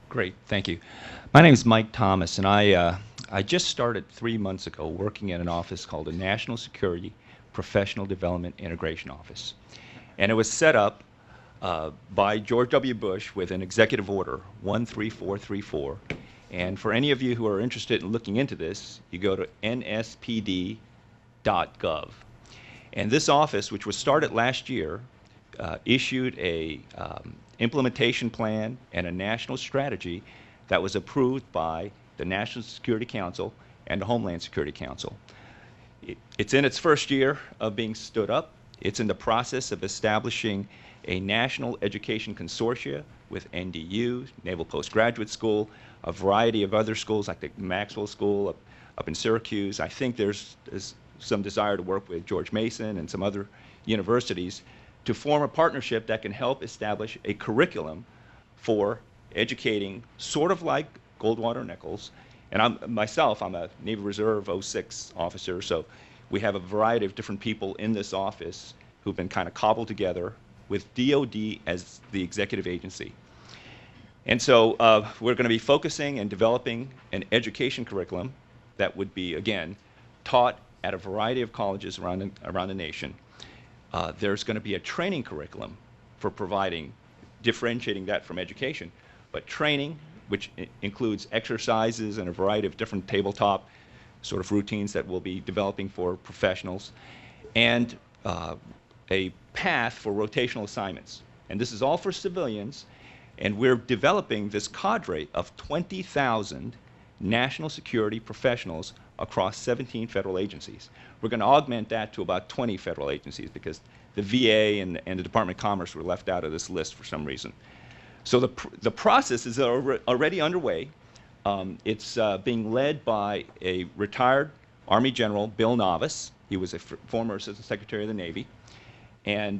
Great, thank you. My name is Mike Thomas, and I just started 3 months ago working at an office called the National Security Professional Development Integration Office. And it was set up by George W. Bush with an executive order, 13434. And for any of you who are interested in looking into this, you go to nspd.gov. And this office, which was started last year, issued a implementation plan and a national strategy that was approved by the National Security Council and the Homeland Security Council. It's in its first year of being stood up. It's in the process of establishing a national education consortia with NDU, Naval Postgraduate School, a variety of other schools like the Maxwell School up in Syracuse. I think there's some desire to work with George Mason and some other universities to form a partnership that can help establish a curriculum for educating, sort of like Goldwater Nichols. And I'm a Navy Reserve 06 officer, so we have a variety of different people in this office who've been kind of cobbled together with DOD as the executive agency. And so we're going to be focusing and developing an education curriculum that would be, again, taught at a variety of colleges around the nation. There's going to be a training curriculum for differentiating that from education, but training, which includes exercises and a variety of different tabletop sort of routines that we'll be developing for professionals, and a path for rotational assignments. And this is all for civilians, and we're developing this cadre of 20,000 national security professionals across 17 federal agencies. We're going to augment that to about 20 federal agencies because the VA and the Department of Commerce were left out of this list for some reason. So the process is already underway. It's being led by a retired Army General, Bill Novice. He was a former Assistant Secretary of the Navy. And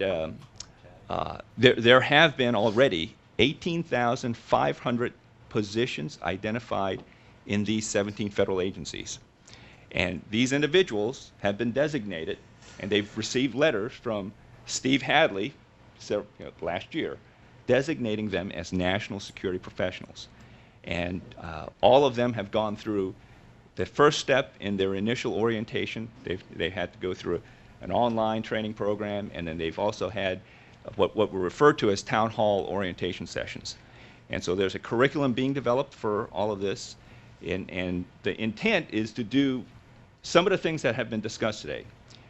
there have been already 18,500 positions identified in these 17 federal agencies. And these individuals have been designated, and they've received letters from Steve Hadley last year, designating them as national security professionals. And all of them have gone through the first step in their initial orientation. They had to go through an online training program, and then they've also had what were referred to as town hall orientation sessions. And so there's a curriculum being developed for all of this, and the intent is to do some of the things that have been discussed today.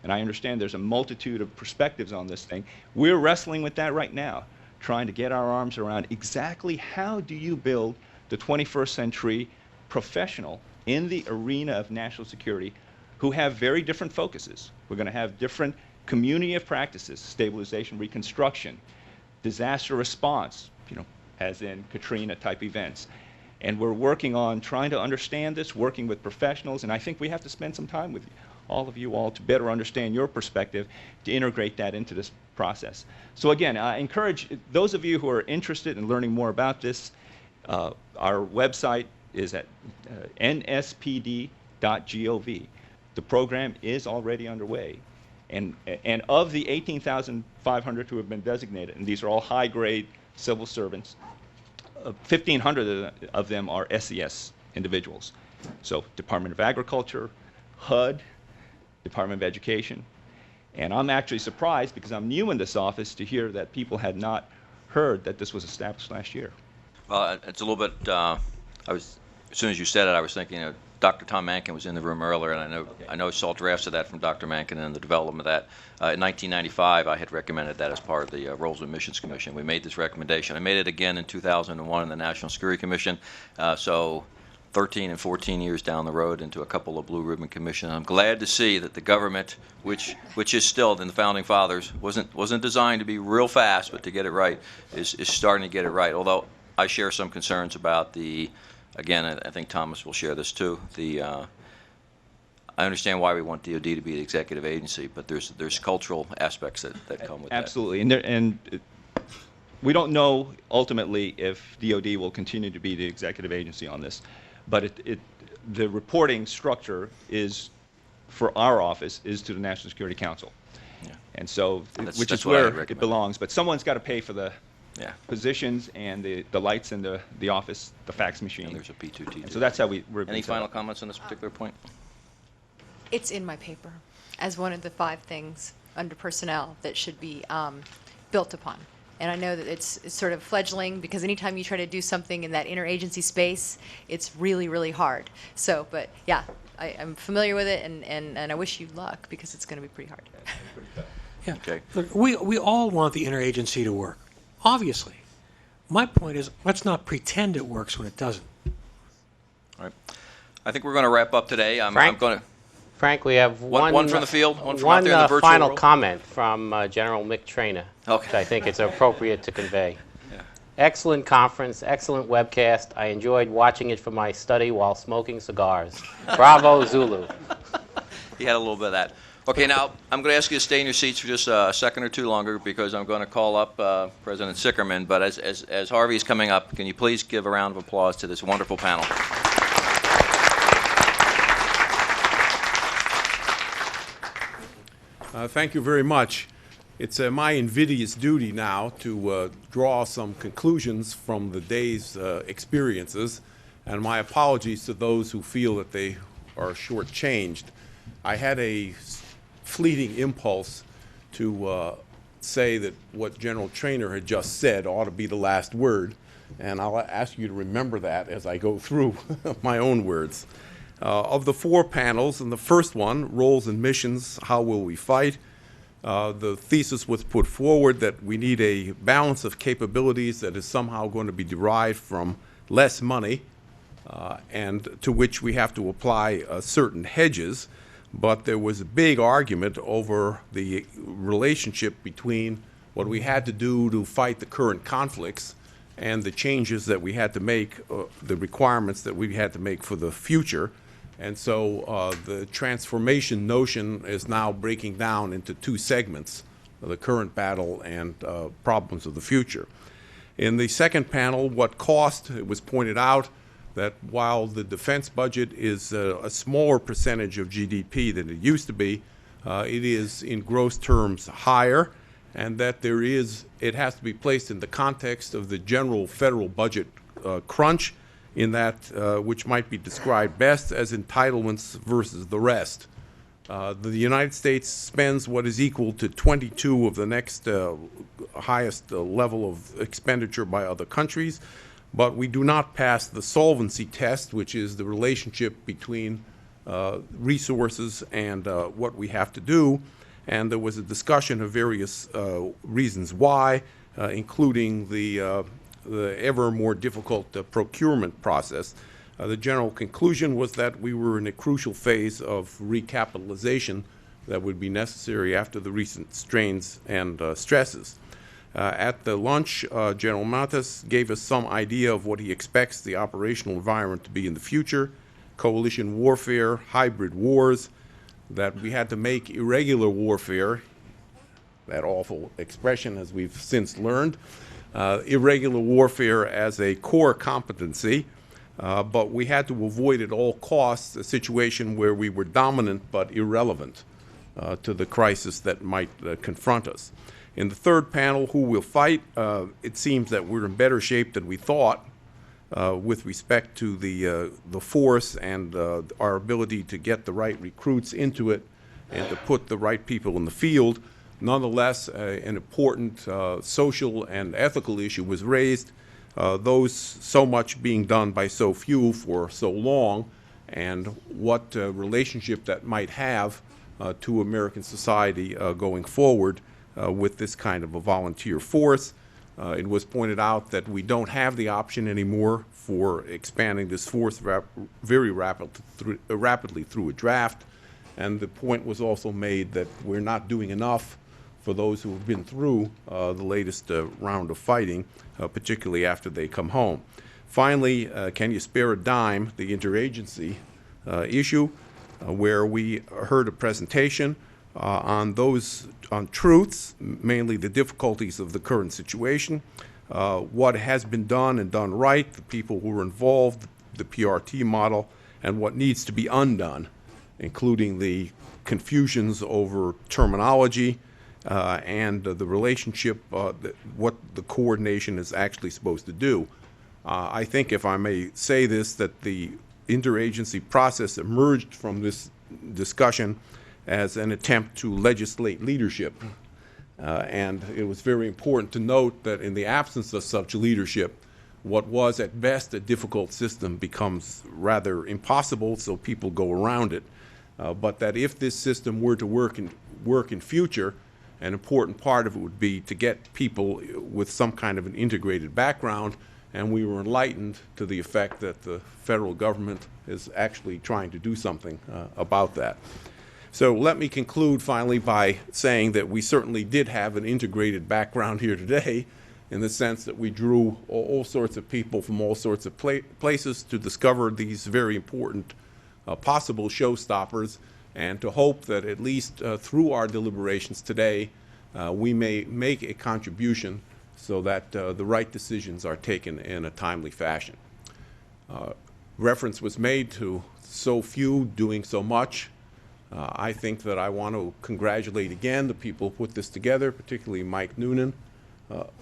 and I understand there's a multitude of perspectives on this thing. We're wrestling with that right now, trying to get our arms around exactly how do you build the 21st century professional in the arena of national security who have very different focuses. We're going to have different community of practices, stabilization, reconstruction, disaster response, as in Katrina type events. And we're working on trying to understand this, working with professionals, and I think we have to spend some time with all of you all to better understand your perspective, to integrate that into this process. So again, I encourage those of you who are interested in learning more about this, our website is at nspd.gov. The program is already underway. And of the 18,500 who have been designated, and these are all high-grade civil servants, 1,500 of them are SES individuals. So Department of Agriculture, HUD, Department of Education. And I'm actually surprised, because I'm new in this office, to hear that people had not heard that this was established last year. Well, it's a little bit, as soon as you said it, I was thinking, Dr. Tom Mankin was in the room earlier, and I know saw drafts of that from Dr. Mankin and the development of that. In 1995, I had recommended that as part of the Roles and Missions Commission. We made this recommendation. I made it again in 2001 in the National Security Commission. So 13 and 14 years down the road into a couple of blue ribbon commissions. I'm glad to see that the government, which is still in the founding fathers, wasn't designed to be real fast, but to get it right, is starting to get it right. Although I share some concerns about the, again, I think Thomas will share this too. I understand why we want DoD to be the executive agency, but there's cultural aspects that come with Absolutely. And we don't know ultimately if DoD will continue to be the executive agency on this, but the reporting structure is, for our office, is to the National Security Council. Yeah. And so, which that's is what I where would it recommend. belongs. But someone's got to pay for the Yeah. positions and the lights in the office, the fax machine. And there's a P2T. And so that's how we're Any being set final up. comments on this particular point? It's in my paper as one of the 5 things under personnel that should be built upon. And I know that it's sort of fledgling, because anytime you try to do something in that interagency space, it's really, really hard. So, but yeah, I'm familiar with it, and I wish you luck, because it's going to be pretty hard. Yeah. Okay. Look, we all want the interagency to work, obviously. My point is, let's not pretend it works when it doesn't. All right. I think we're going to wrap up today. I'm Frank? going to. Frank, we have One from the field, one from out there in the virtual final world. comment from General Mick Trainer, Okay. which I think it's appropriate to convey. Yeah. Excellent conference, excellent webcast. I enjoyed watching it from my study while smoking cigars. Bravo, Zulu. He had a little bit of that. Okay, now I'm going to ask you to stay in your seats for just a second or two longer, because I'm going to call up President Sickerman. But as Harvey's coming up, can you please give a round of applause to this wonderful panel? Thank you very much. It's my invidious duty now to draw some conclusions from the day's experiences, and my apologies to those who feel that they are shortchanged. I had a fleeting impulse to say that what General Trainer had just said ought to be the last word, and I'll ask you to remember that as I go through my own words. Of the 4 panels, in the first one, Roles and Missions, How Will We Fight? The thesis was put forward that we need a balance of capabilities that is somehow going to be derived from less money, and to which we have to apply certain hedges. But there was a big argument over the relationship between what we had to do to fight the current conflicts and the changes that we had to make, the requirements that we had to make for the future. And so the transformation notion is now breaking down into 2 segments, the current battle and problems of the future. In the second panel, what cost, it was pointed out that while the defense budget is a smaller percentage of GDP than it used to be, it is in gross terms higher, and that it has to be placed in the context of the general federal budget crunch, in that which might be described best as entitlements versus the rest. The United States spends what is equal to 22 of the next highest level of expenditure by other countries, but we do not pass the solvency test, which is the relationship between resources and what we have to do. And there was a discussion of various reasons why, including the ever more difficult procurement process. The general conclusion was that we were in a crucial phase of recapitalization that would be necessary after the recent strains and stresses. At the lunch, General Mathis gave us some idea of what he expects the operational environment to be in the future: coalition warfare, hybrid wars, that we had to make irregular warfare, that awful expression as we've since learned, irregular warfare as a core competency, but we had to avoid at all costs a situation where we were dominant but irrelevant to the crisis that might confront us. In the third panel, Who Will Fight, it seems that we're in better shape than we thought with respect to the force and our ability to get the right recruits into it and to put the right people in the field. Nonetheless, an important social and ethical issue was raised, those so much being done by so few for so long, and what relationship that might have to American society going forward with this kind of a volunteer force. It was pointed out that we don't have the option anymore for expanding this force very rapidly through a draft, and the point was also made that we're not doing enough for those who have been through the latest round of fighting, particularly after they come home. Finally, can you spare a dime, the interagency issue, where we heard a presentation on truths, mainly the difficulties of the current situation, what has been done and done right, the people who were involved, the PRT model, and what needs to be undone, including the confusions over terminology and the relationship, what the coordination is actually supposed to do. I think, if I may say this, that the interagency process emerged from this discussion as an attempt to legislate leadership. And it was very important to note that in the absence of such leadership, what was at best a difficult system becomes rather impossible, so people go around it. But that if this system were to work in future, an important part of it would be to get people with some kind of an integrated background, and we were enlightened to the effect that the federal government is actually trying to do something about that. So let me conclude finally by saying that we certainly did have an integrated background here today, in the sense that we drew all sorts of people from all sorts of places to discover these very important possible showstoppers, and to hope that at least through our deliberations today, we may make a contribution so that the right decisions are taken in a timely fashion. Reference was made to so few doing so much. I think that I want to congratulate again the people who put this together, particularly Mike Noonan,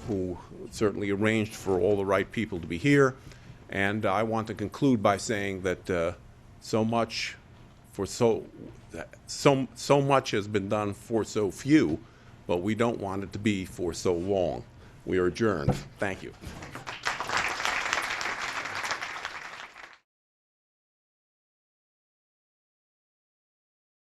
who certainly arranged for all the right people to be here. And I want to conclude by saying that so much has been done for so few, but we don't want it to be for so long. We are adjourned. Thank you.